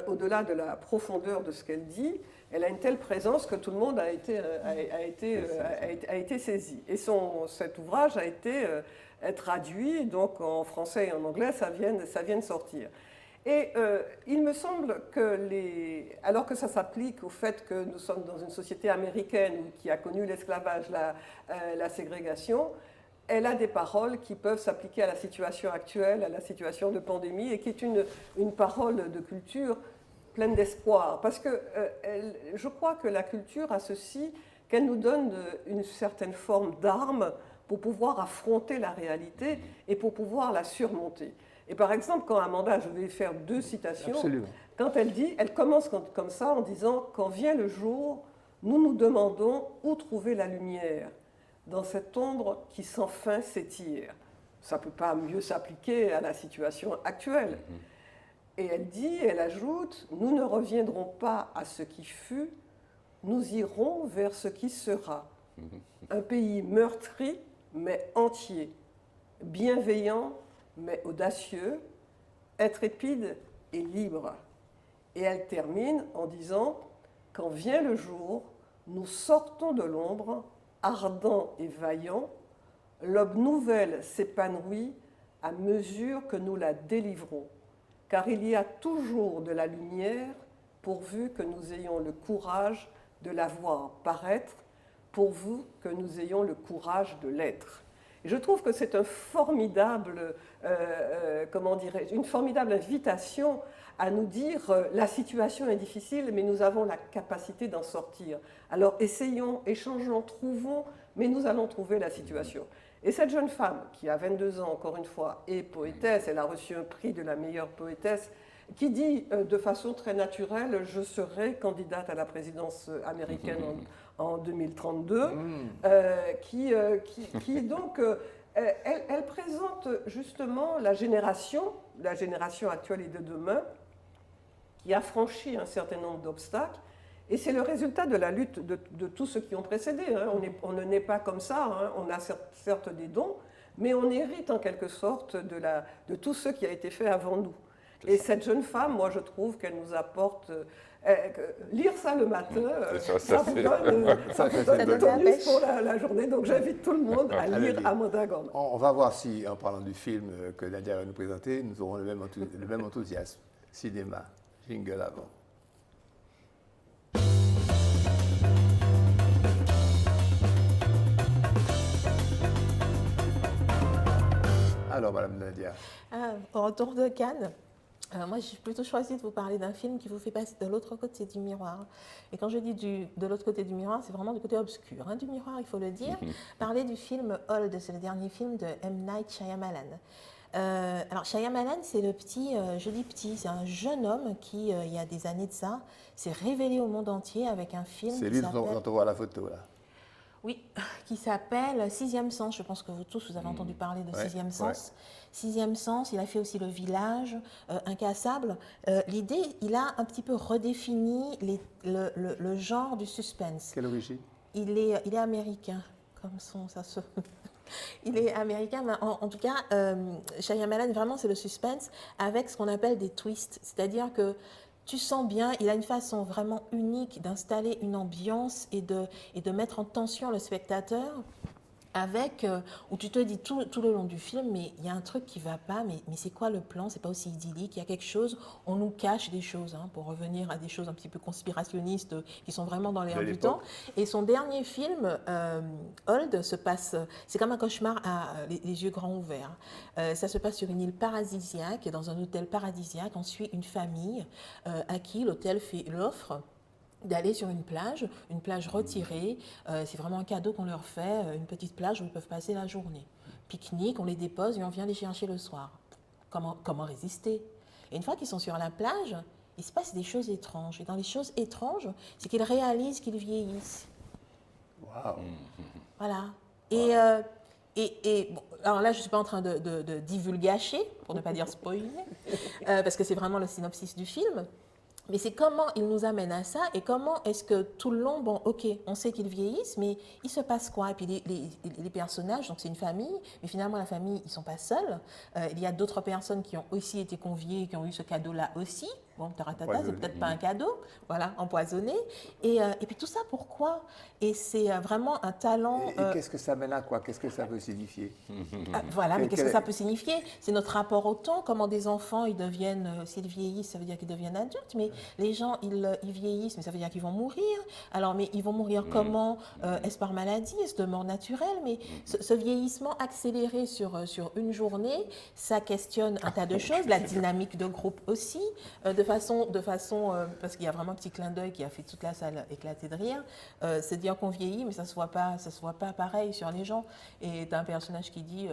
au-delà de la profondeur de ce qu'elle dit, elle a une telle présence que tout le monde a été saisi. Et cet ouvrage a été traduit, donc en français et en anglais, ça vient de sortir. Et il me semble que, alors que ça s'applique au fait que nous sommes dans une société américaine qui a connu l'esclavage, la ségrégation, elle a des paroles qui peuvent s'appliquer à la situation actuelle, à la situation de pandémie, et qui est une parole de culture pleine d'espoir. Parce que je crois que la culture a ceci, qu'elle nous donne une certaine forme d'arme pour pouvoir affronter la réalité et pour pouvoir la surmonter. Et par exemple, quand Amanda, je vais faire 2 citations, Absolument. Quand elle commence comme ça en disant « Quand vient le jour, nous nous demandons où trouver la lumière, dans cette ombre qui sans fin s'étire. » Ça ne peut pas mieux s'appliquer à la situation actuelle. Et elle ajoute « Nous ne reviendrons pas à ce qui fut, nous irons vers ce qui sera. Un pays meurtri, mais entier, bienveillant, mais audacieux, intrépide et libre. » Et elle termine en disant « Quand vient le jour, nous sortons de l'ombre, ardents et vaillants, l'aube nouvelle s'épanouit à mesure que nous la délivrons, car il y a toujours de la lumière pourvu que nous ayons le courage de la voir paraître, pourvu que nous ayons le courage de l'être. » Je trouve que c'est une formidable invitation à nous dire la situation est difficile, mais nous avons la capacité d'en sortir. Alors essayons, échangeons, trouvons, mais nous allons trouver la situation. Et cette jeune femme, qui a 22 ans, encore une fois, est poétesse, elle a reçu un prix de la meilleure poétesse, qui dit de façon très naturelle « Je serai candidate à la présidence américaine en 2032 », qui donc, elle présente justement la génération actuelle et de demain, qui a franchi un certain nombre d'obstacles, et c'est le résultat de la lutte de tous ceux qui ont précédé. On ne naît pas comme ça, on a certes des dons, mais on hérite en quelque sorte de tout ce qui a été fait avant nous. Et cette jeune femme, moi je trouve qu'elle nous apporte... lire ça le matin, ça vous donne le tonus pour la journée. Donc j'invite tout le monde à lire Amanda Gorman. On va voir si, en parlant du film que Nadia va nous présenter, nous aurons le même enthousiasme. Cinéma, jingle avant. Alors, Madame Nadia. Au retour de Cannes, moi j'ai plutôt choisi de vous parler d'un film qui vous fait passer de l'autre côté du miroir. Et quand je dis de l'autre côté du miroir, c'est vraiment du côté obscur du miroir, il faut le dire. Parler du film Old, c'est le dernier film de M. Night Shyamalan. Alors, Shyamalan, c'est le petit, je dis petit, c'est un jeune homme qui, il y a des années de ça, s'est révélé au monde entier avec un film C'est qui lui dont s'appelle... on voit la photo, là. Oui, qui s'appelle Sixième Sens. Je pense que vous tous, vous avez entendu parler de Ouais, Sixième ouais. Sens. Sixième Sens, il a fait aussi Le Village, Incassable. L'idée, il a un petit peu redéfini le genre du suspense. Quelle origine? Il est américain, comme son, ça se... Il est américain, mais en tout cas, Shyamalan, vraiment, c'est le suspense avec ce qu'on appelle des twists. C'est-à-dire que tu sens bien, il a une façon vraiment unique d'installer une ambiance et de mettre en tension le spectateur avec, où tu te dis tout le long du film, mais il y a un truc qui ne va pas, mais c'est quoi le plan? C'est pas aussi idyllique, il y a quelque chose, on nous cache des choses, hein, pour revenir à des choses un petit peu conspirationnistes qui sont vraiment dans l'air du temps. Et son dernier film, Old, se passe, c'est comme un cauchemar à les yeux grands ouverts. Ça se passe sur une île paradisiaque, dans un hôtel paradisiaque. On suit une famille à qui l'hôtel fait l'offre d'aller sur une plage retirée. C'est vraiment un cadeau qu'on leur fait, une petite plage où ils peuvent passer la journée. Pique-nique, on les dépose et on vient les chercher le soir. Comment résister? Et une fois qu'ils sont sur la plage, il se passe des choses étranges. Et dans les choses étranges, c'est qu'ils réalisent qu'ils vieillissent. Waouh! Voilà. Et bon, alors là, je ne suis pas en train de divulgacher, pour ne pas dire spoiler, parce que c'est vraiment le synopsis du film. Mais c'est comment il nous amène à ça et comment est-ce que tout le long, bon, ok, on sait qu'ils vieillissent, mais il se passe quoi? Et puis les personnages, donc c'est une famille, mais finalement la famille, ils ne sont pas seuls. Il y a d'autres personnes qui ont aussi été conviées, qui ont eu ce cadeau-là aussi. Bon, taratata, c'est peut-être pas un cadeau, voilà, empoisonné. Et puis tout ça, pourquoi? Et c'est vraiment un talent... Et qu'est-ce que ça mène à quoi? Qu'est-ce que ça veut signifier? Voilà, mais qu'est-ce que ça peut signifier? C'est notre rapport au temps, comment des enfants, ils deviennent, s'ils vieillissent, ça veut dire qu'ils deviennent adultes, mais les gens, ils vieillissent, mais ça veut dire qu'ils vont mourir. Alors, mais ils vont mourir comment? Est-ce par maladie? Est-ce de mort naturelle? Mais ce vieillissement accéléré sur une journée, ça questionne un tas de choses, la dynamique de groupe aussi, de façon parce qu'il y a vraiment un petit clin d'œil qui a fait toute la salle éclater de rire, c'est dire qu'on vieillit, mais ça se voit pas pareil sur les gens. Et tu as un personnage qui dit...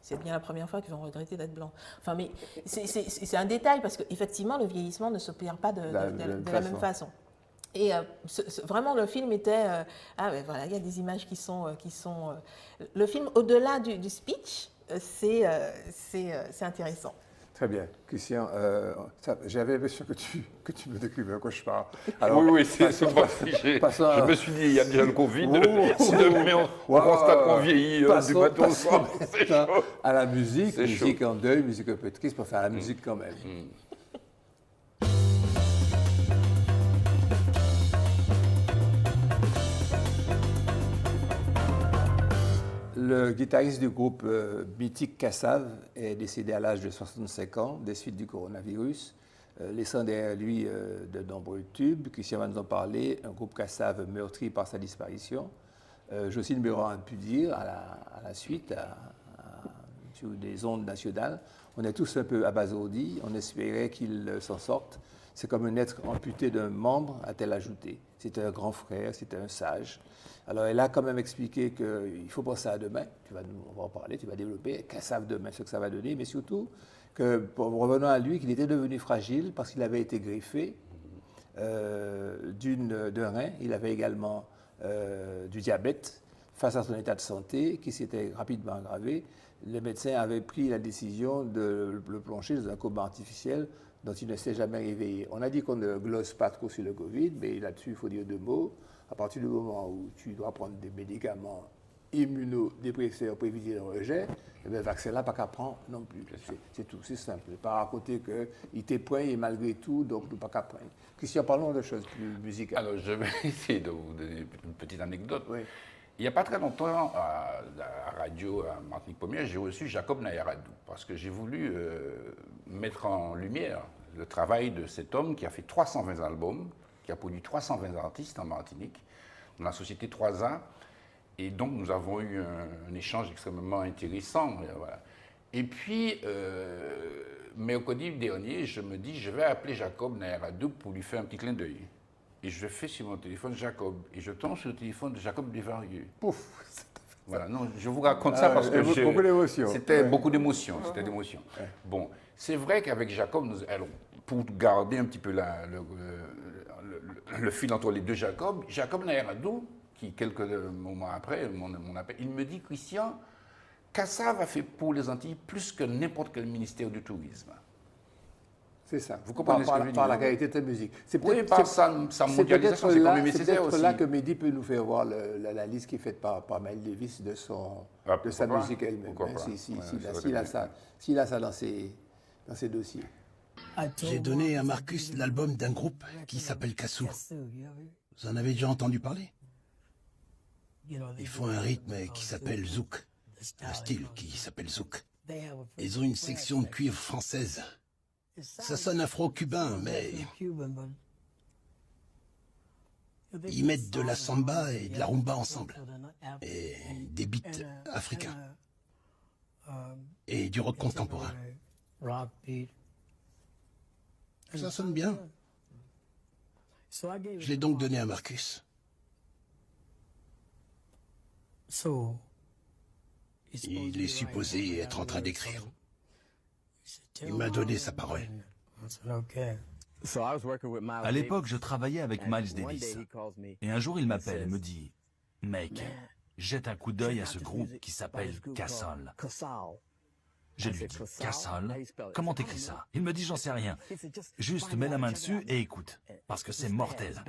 c'est bien la première fois qu'ils vont regretter d'être blancs. Enfin, mais c'est un détail parce qu'effectivement, le vieillissement ne s'opère pas de la même façon. Et vraiment, le film était... ben voilà, il y a des images qui sont le film, au-delà du speech, c'est intéressant. Très bien. Christian, j'avais l'impression que tu me décrivais un cauchemar. Alors, Oui, c'est moi aussi. Je me suis dit, il y a déjà le Covid. Si demain on constate qu'on vieillit du matin au soir, c'est chaud. À la musique, C'est musique chaud. en deuil, musique un peu triste, pour faire la musique quand même. Le guitariste du groupe mythique Kassav est décédé à l'âge de 65 ans des suites du coronavirus, laissant derrière lui de nombreux tubes. Christian va nous en parler, un groupe Kassav meurtri par sa disparition. Jocelyne Béran a pu dire à la suite, sur des ondes nationales, on est tous un peu abasourdis, on espérait qu'il s'en sorte. C'est comme un être amputé d'un membre, a-t-elle ajouté. C'était un grand frère, c'était un sage. Alors, elle a quand même expliqué qu'il faut penser à demain. On va en parler, tu vas développer, qu'elle sache demain ce que ça va donner, mais surtout, revenons à lui, qu'il était devenu fragile parce qu'il avait été greffé d'un rein. Il avait également du diabète face à son état de santé qui s'était rapidement aggravé. Les médecins avaient pris la décision de le plonger dans un coma artificiel dont il ne s'est jamais réveillé. On a dit qu'on ne glosse pas trop sur le Covid, mais là-dessus, il faut dire deux mots. À partir du moment où tu dois prendre des médicaments immunodépresseurs pour éviter le rejet, le vaccin-là, pas qu'à prendre non plus. C'est tout, c'est simple. Pas à côté qu'il t'épreuille et malgré tout, donc pas qu'à prendre. Christian, parlons de choses plus musicales. Alors, je vais essayer de vous donner une petite anecdote. Oui. Il n'y a pas très longtemps, à la radio à Martinique Première, j'ai reçu Jacob Nayaradou parce que j'ai voulu mettre en lumière le travail de cet homme qui a fait 320 albums, qui a produit 320 artistes en Martinique, dans la société 3A. Et donc, nous avons eu un échange extrêmement intéressant. Voilà. Et puis, mercredi dernier, je me dis, je vais appeler Jacob Nayaradou pour lui faire un petit clin d'œil. Et je fais sur mon téléphone Jacob. Et je tombe sur le téléphone de Jacob Desvarieux. Pouf! Voilà, non, je vous raconte ça parce que beaucoup d'émotions. C'était beaucoup d'émotions. C'était d'émotions. Bon, c'est vrai qu'avec Jacob, alors, pour garder un petit peu le fil entre les deux Jacob Nayaradou, qui quelques moments après mon appel, il me dit, Christian, Kassav a fait pour les Antilles plus que n'importe quel ministère du tourisme. C'est ça. Vous comprenez ce que je veux dire? Par la qualité de la musique. Oui, par sa mondialisation, c'est comme C'est nécessaire peut-être aussi. là que Mehdi peut nous faire voir la liste qui est faite par Miles Davis de sa pourquoi musique elle-même. Pourquoi Hein, pas? S'il a ça dans ses dossiers. J'ai donné à Marcus l'album d'un groupe qui s'appelle Kassou. Vous en avez déjà entendu parler? Ils font un rythme qui s'appelle zouk, un style qui s'appelle zouk. Ils ont une section de cuivre française. Ça sonne afro-cubain, mais ils mettent de la samba et de la rumba ensemble, et des beats africains, et du rock contemporain. Ça sonne bien. Je l'ai donc donné à Marcus. Il est supposé être en train d'écrire. Il m'a donné sa parole. À l'époque, je travaillais avec Miles Davis. Et un jour, il m'appelle et me dit « Mec, jette un coup d'œil à ce groupe qui s'appelle Kassal. » Je lui dis « Kassal? Comment t'écris ça ?» Il me dit « J'en sais rien. Juste mets la main dessus et écoute, parce que c'est mortel. »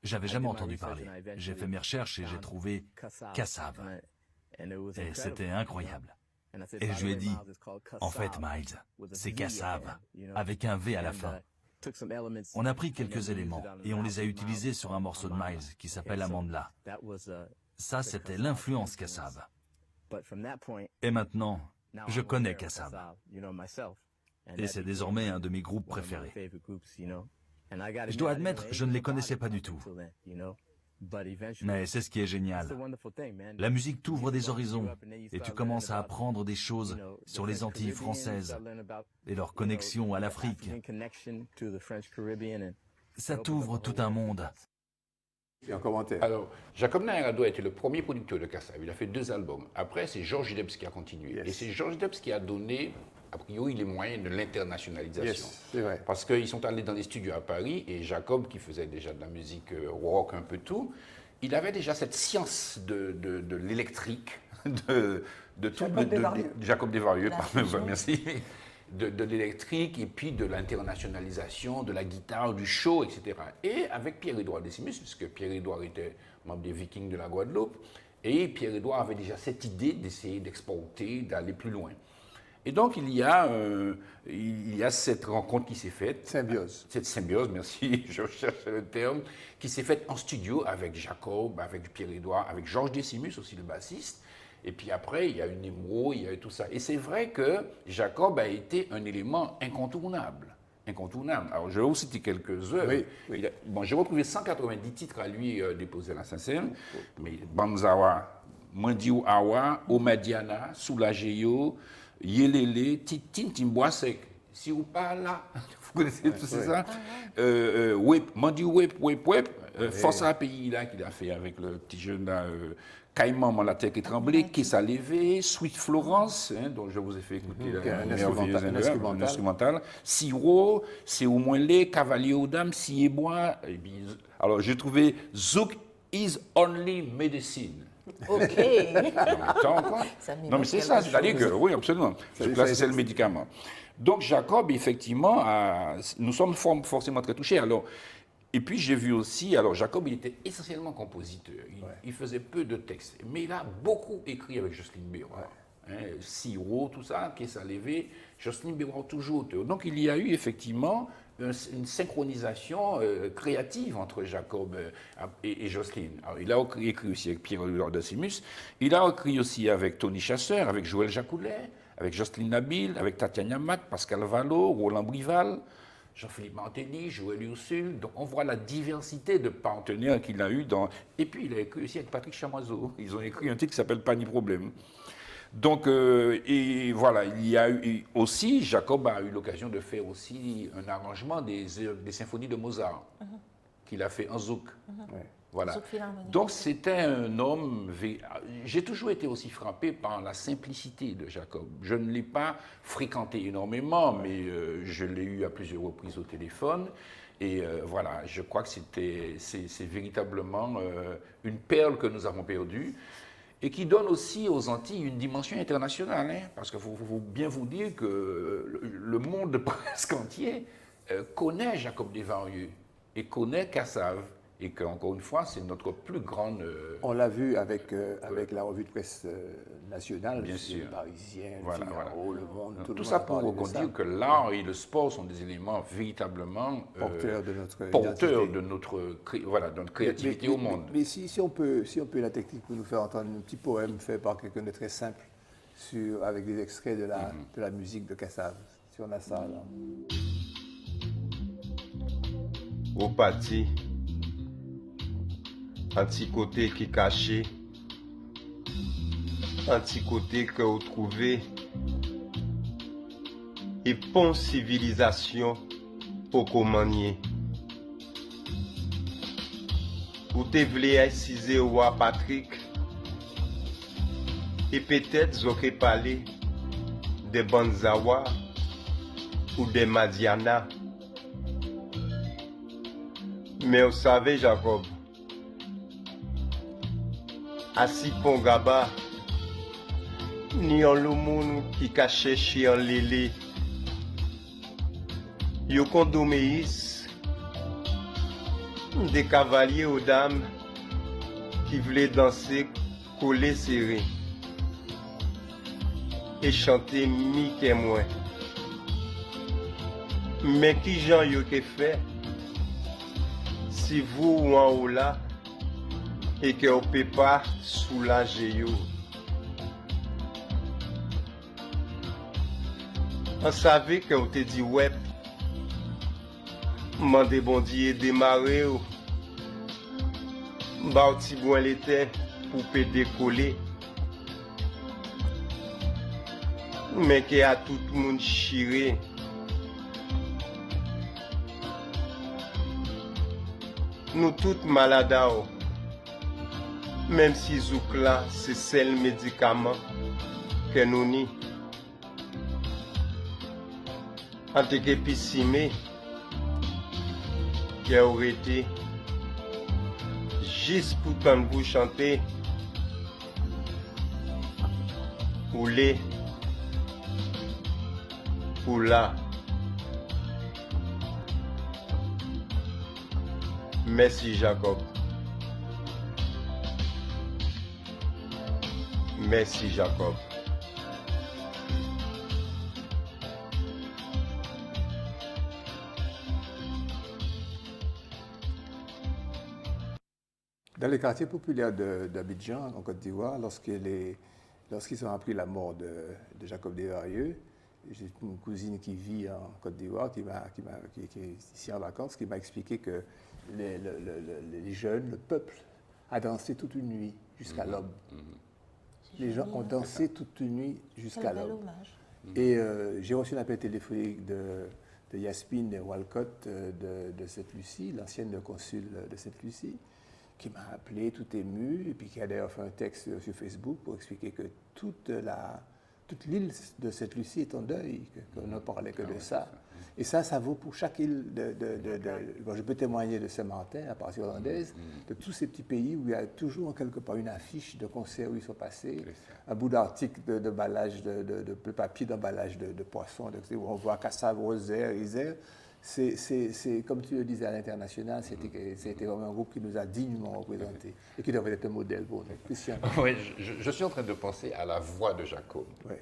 J'avais jamais entendu parler. J'ai fait mes recherches et j'ai trouvé Kassav. Et c'était incroyable. Et je lui ai dit, en fait, Miles, c'est Kassav, avec un V à la fin. On a pris quelques éléments et on les a utilisés sur un morceau de Miles qui s'appelle Amandla. Ça, c'était l'influence Kassav. Et maintenant, je connais Kassav. Et c'est désormais un de mes groupes préférés. Je dois admettre, je ne les connaissais pas du tout. Mais c'est ce qui est génial. La musique t'ouvre des horizons et tu commences à apprendre des choses sur les Antilles françaises et leur connexion à l'Afrique. Ça t'ouvre tout un monde. Et en commentaire. Alors, Jacob Nayaradou a été le premier producteur de Kassav. Il a fait 2 albums. Après, c'est Georges Debs qui a continué. Yes. Et c'est Georges Debs qui a donné, a priori, les moyens de l'internationalisation. Yes, c'est vrai. Parce qu'ils sont allés dans les studios à Paris et Jacob, qui faisait déjà de la musique rock, un peu tout, il avait déjà cette science de l'électrique, de Jacob Desvarieux, pardon, merci, de l'électrique et puis de l'internationalisation, de la guitare, du show, etc. Et avec Pierre-Édouard Décimus, puisque Pierre-Édouard était membre des Vikings de la Guadeloupe, et Pierre-Édouard avait déjà cette idée d'essayer d'exporter, d'aller plus loin. Et donc, il y a cette rencontre qui s'est faite. Symbiose. Cette symbiose, merci, je cherchais le terme, qui s'est faite en studio avec Jacob, avec Pierre-Édouard, avec Georges Décimus aussi, le bassiste. Et puis après, il y a eu Nemo, il y a eu tout ça. Et c'est vrai que Jacob a été un élément incontournable. Incontournable. Alors, je vais vous citer quelques œuvres. Oui, oui. Bon, j'ai retrouvé 190 titres à lui déposés à la Saint-Saëns. Mais Banzawa, Mandiou Awa, Omadiana, Soulageyo, Yelele, Tintimboisek, si ou pas là, vous connaissez tout ça? Mandi Wep, Force à pays là qu'il a fait avec le petit jeune là, Caïman, la terre qui tremblait, Kessa Levé, Sweet Florence, hein, dont je vous ai fait écouter un instrumental, Siro, C'est au moins les, Cavalier aux dames, Siebois. Alors j'ai trouvé Zouk is only medicine. Ok. Non, mais c'est ça, c'est-à-dire que, oui, absolument. Là, c'est le médicament. Donc, Jacob, effectivement, nous sommes forcément très touchés. Alors, et puis, j'ai vu aussi, alors, Jacob, il était essentiellement compositeur. Il faisait peu de textes, mais il a beaucoup écrit avec Jocelyne Béroir. Hein, Siro, tout ça, Kessa Levé, Jocelyne Béroir toujours auteur. Donc, il y a eu effectivement une synchronisation créative entre Jacob et Jocelyne. Alors, il a écrit aussi avec Pierre-Édouard Décimus, il a écrit aussi avec Tony Chasseur, avec Joël Jacoulet, avec Jocelyne Nabil, avec Tatiana Matt, Pascal Vallot, Roland Brival, Jean-Philippe Mantelli, Joël Ursule. Donc on voit la diversité de partenaires qu'il a eu dans... Et puis il a écrit aussi avec Patrick Chamoiseau. Ils ont écrit un titre qui s'appelle Pas ni problème. Donc, et voilà, il y a eu aussi, Jacob a eu l'occasion de faire aussi un arrangement des symphonies de Mozart, qu'il a fait en zouk. Voilà. Zouk Philharmonique. Donc c'était un homme... J'ai toujours été aussi frappé par la simplicité de Jacob. Je ne l'ai pas fréquenté énormément, mais je l'ai eu à plusieurs reprises au téléphone. Et voilà, je crois que c'est véritablement une perle que nous avons perdue et qui donne aussi aux Antilles une dimension internationale. Hein, parce qu'il faut bien vous dire que le monde presque entier connaît Jacob Desvarieux et connaît Cassave. Et qu'encore une fois, c'est notre plus grande... On l'a vu avec la revue de presse nationale, Bien le sûr. Parisien, Voilà, le Figaro, voilà. Le Monde, tout le Tout monde ça a parlé pour de ça. dire que l'art et le sport sont des éléments véritablement Porteurs de notre porteurs identité. de notre créativité au monde. Mais si on peut la technique pour nous faire entendre un petit poème fait par quelqu'un de très simple avec des extraits de la musique de Cassave. Si on a ça, là. Au parti, un petit côté qui est caché, un petit côté que vous trouvez, et pont civilisation pour communier. Vous te voulez inciser au roi Patrick, et peut-être vous aurez parlé des Banzawa ou des Madiana. Mais vous savez, Jacob, assis pour Gaba, ni en le monde qui cache chez en lélé, yo condoméis, des cavaliers aux dames qui voulaient danser collés serrés et chanter mi que moi. Mais qui j'en yo que fait? Si vous ou en haut là, et que vous ne pouvez pas soulager yo. On savait que vous te dit ouais, mandez bon Dieu démarrer ou, bah petit bon l'été pour peut décoller. Mais que a tout le monde chiré. Nous toutes malades, même si Zouk là, c'est seul médicament que nous ni. En tant que pissimé, qui aurait été juste pour quand vous chanter, ou les, ou là. Merci Jacob. Merci Jacob. Dans les quartiers populaires d'Abidjan, en Côte d'Ivoire, lorsqu'ils ont appris la mort de Jacob Desvarieux, j'ai une cousine qui vit en Côte d'Ivoire, qui est ici en vacances, qui m'a expliqué que les jeunes, le peuple, a dansé toute une nuit jusqu'à l'aube. Les gens ont dansé toute une nuit jusqu'à l'aube. Et j'ai reçu un appel téléphonique de Yasmine Walcott de Sainte-Lucie, l'ancienne consul de Sainte-Lucie, qui m'a appelé tout ému, et puis qui a d'ailleurs fait un texte sur Facebook pour expliquer que toute l'île de Sainte-Lucie est en deuil, qu'on ne parlait que de ça. Et ça vaut pour chaque île. Bon, je peux témoigner de Saint-Martin, à partir hollandaise, de tous ces petits pays où il y a toujours quelque part une affiche de concert où ils sont passés, un bout d'article d'emballage, de papier d'emballage de poissons, où on voit Cassave, Rosaire, Isère. C'est comme tu le disais à l'international, c'était vraiment un groupe qui nous a dignement représentés et qui devait être un modèle pour nous. Christian. Oui, je suis en train de penser à la voix de Jacob. Oui.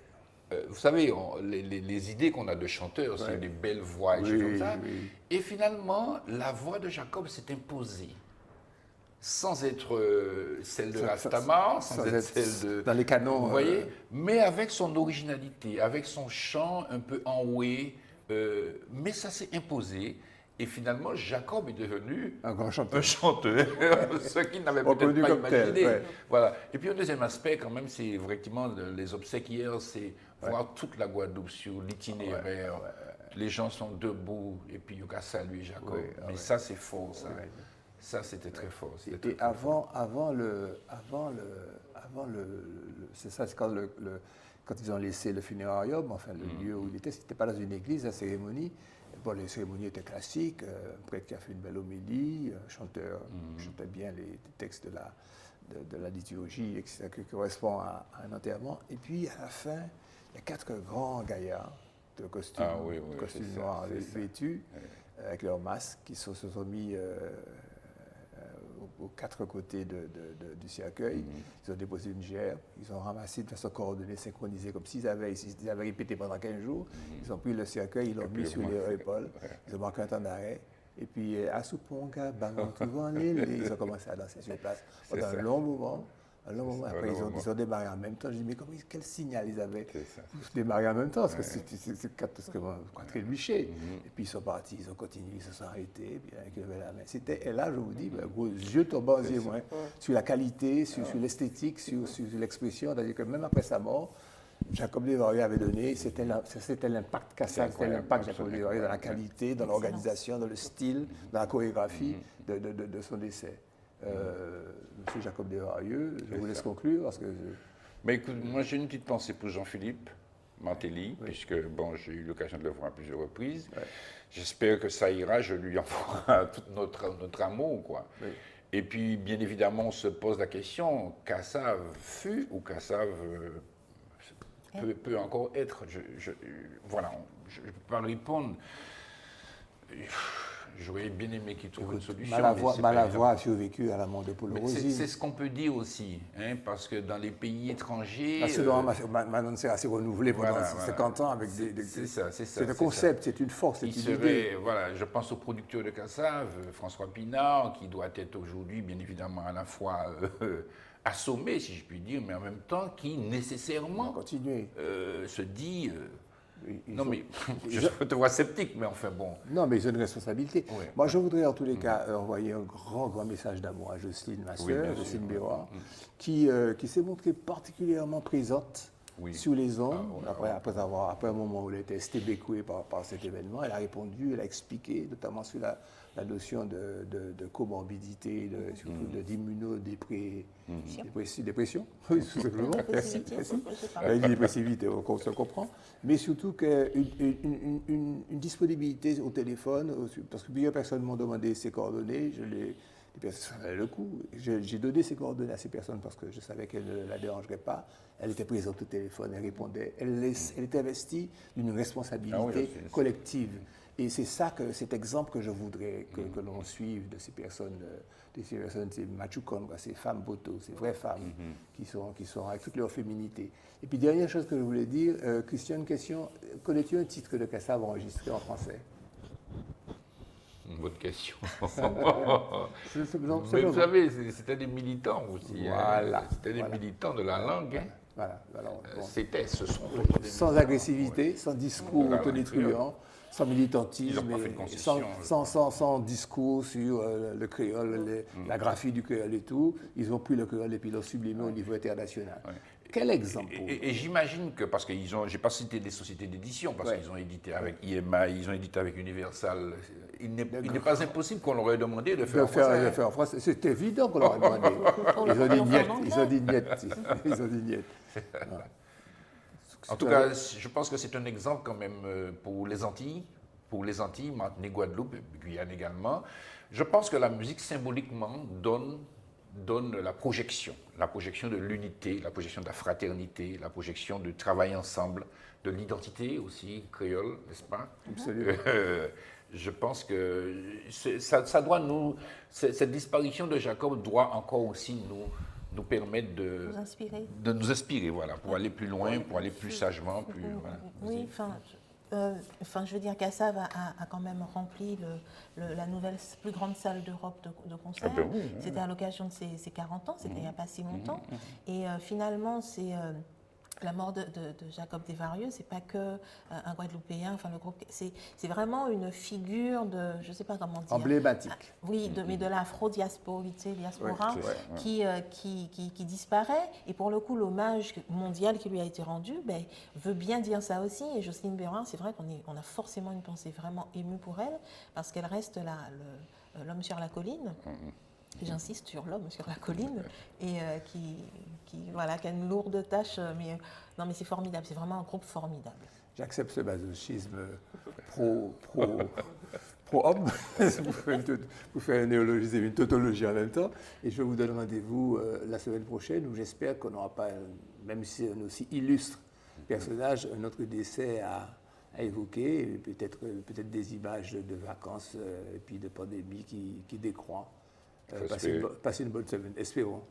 Vous savez, les idées qu'on a de chanteurs, c'est des belles voix et choses comme ça. Oui. Et finalement, la voix de Jacob s'est imposée. Sans être celle de Rastaman, sans être celle de... Dans les canons. Vous voyez, mais avec son originalité, avec son chant un peu enroué, mais ça s'est imposé. Et finalement, Jacob est devenu un grand chanteur. Ce qu'il n'avait peut-être pas imaginé. Ouais. Voilà. Et puis un deuxième aspect, quand même, c'est effectivement les obsèques hier, c'est voir toute la Guadeloupe sur l'itinéraire. Les gens sont debout et puis il y a qu'à saluer Jacob. Mais ça, c'est fort, ça. Ça, c'était très fort. Et c'est ça, c'est quand ils ont laissé le funérarium, enfin le lieu où il était, c'était pas dans une église, la cérémonie. Bon, les cérémonies étaient classiques, un prêtre qui a fait une belle homélie, un chanteur chantait bien les textes de la liturgie, etc., qui correspond à un enterrement. Et puis, à la fin, il y a 4 grands gaillards de costumes, costumes noirs vêtus, avec leurs masques, qui se sont mis aux 4 côtés du cercueil. Ils ont déposé une gerbe, ils ont ramassé de façon coordonnée, synchronisée, comme s'ils avaient répété pendant 15 jours. Ils ont pris le cercueil, ils l'ont mis sur leurs épaules, ils ont marqué un temps d'arrêt. Et puis, à Souponga, Bangon, ils ont commencé à danser sur place pendant un long moment. Après, ils ont démarré en même temps. Je dis, mais quel signal ils avaient pour démarrer en même temps? Parce que c'est Catherine Bichet. Et puis ils sont partis, ils ont continué, ils se sont arrêtés, puis ils levaient la main. Et là, je vous dis, gros yeux tombants aux yeux, sur la qualité, sur l'esthétique, sur l'expression. C'est-à-dire que même après sa mort, Jacob Desvarieux avait donné, c'était l'impact Kassav, c'était l'impact Jacob Desvarieux dans la qualité, dans l'organisation, dans le style, dans la chorégraphie de son décès. Monsieur Jacob Desvarieux, je vous laisse conclure parce que... Mais écoute, moi j'ai une petite pensée pour Jean-Philippe Martelly, puisque bon, j'ai eu l'occasion de le voir à plusieurs reprises. J'espère que ça ira, je lui envoie tout notre amour, quoi. Et puis, bien évidemment, on se pose la question, Kassav fut ou Kassav peut encore être. Voilà, je ne peux pas répondre. J'aurais bien aimé qu'il trouve une solution. Malavoie a survécu à la mort de Paul Rosy. C'est ce qu'on peut dire aussi, hein, parce que dans les pays étrangers... Maintenant, c'est assez renouvelé pendant 50 ans avec des... C'est ça. C'est un concept, c'est une force, c'est une idée. Voilà, je pense au producteur de Kassav, François Pinard, qui doit être aujourd'hui, bien évidemment, à la fois assommé, si je puis dire, mais en même temps, qui nécessairement se dit... mais je te vois sceptique, mais enfin bon. Non, mais ils ont une responsabilité. Moi, je voudrais en tous les cas envoyer un grand message d'amour à Jocelyne, ma soeur, Jocelyne Béroir, qui s'est montrée particulièrement présente sur les ondes. Après un moment où elle était stébécouée par cet événement, elle a répondu, elle a expliqué, notamment sur la notion de comorbidité, surtout d'immunodépression, oui, tout simplement. Merci. Dépressivité, on se comprend. Mais surtout une disponibilité au téléphone, parce que plusieurs personnes m'ont demandé ses coordonnées, les personnes avaient le coup. J'ai donné ses coordonnées à ces personnes parce que je savais qu'elles ne la dérangeraient pas. Elle était présente au téléphone, elle répondait. Elle était investie d'une responsabilité collective. Et c'est cet exemple que je voudrais que l'on suive de ces personnes, ces Machukon, ces femmes boto, ces vraies femmes qui sont avec toute leur féminité. Et puis, dernière chose que je voulais dire, Christian, une question, connais-tu un titre de Kassav enregistré en français? Une bonne question. Mais vous savez, c'était des militants aussi. Voilà. C'était des militants de la langue. Voilà. Alors, ce sont sans agressivité, sans discours tonitruant, sans militantisme, sans discours sur le créole, la graphie du créole et tout. Ils ont pris le créole et puis l'ont sublimé au niveau international. Quel exemple? Et j'imagine que, parce que j'ai pas cité des sociétés d'édition, parce qu'ils ont édité avec IMA, ils ont édité avec Universal. Il n'est pas impossible qu'on leur ait demandé de faire en français. C'est évident qu'on leur a demandé. Ils ont dit niet. En tout cas, je pense que c'est un exemple quand même pour les Antilles, Martinique, Guadeloupe, Guyane également. Je pense que la musique symboliquement donne la projection de l'unité, la projection de la fraternité, la projection du travail ensemble, de l'identité aussi créole, n'est-ce pas? Absolument. Je pense que ça doit cette disparition de Jacob doit encore aussi nous permettre de nous inspirer, voilà, pour aller plus loin, pour aller plus sagement. Oui, je veux dire, Kassav a quand même rempli la nouvelle plus grande salle d'Europe de concert. C'était à l'occasion de ses 40 ans, c'était il n'y a pas si longtemps. Et finalement, c'est... la mort de Jacob Desvarieux, c'est pas que un Guadeloupéen, enfin le groupe, c'est vraiment une figure de, je sais pas comment dire, emblématique. Oui, mais de l'afro-diaspora, qui disparaît. Et pour le coup, l'hommage mondial qui lui a été rendu, veut bien dire ça aussi. Et Jocelyne Béroir, c'est vrai qu'on a forcément une pensée vraiment émue pour elle, parce qu'elle reste L'homme sur la colline. J'insiste sur l'homme sur la colline, et voilà, qui a une lourde tâche, mais non, mais c'est formidable, c'est vraiment un groupe formidable. J'accepte ce masochisme pro-homme, pour faire un néologisme et une tautologie en même temps, et je vous donne rendez-vous la semaine prochaine, où j'espère qu'on n'aura pas, même si c'est un aussi illustre personnage, un autre décès à évoquer, et peut-être des images de vacances et puis de pandémie qui décroît. Passez une bonne semaine. Espérons.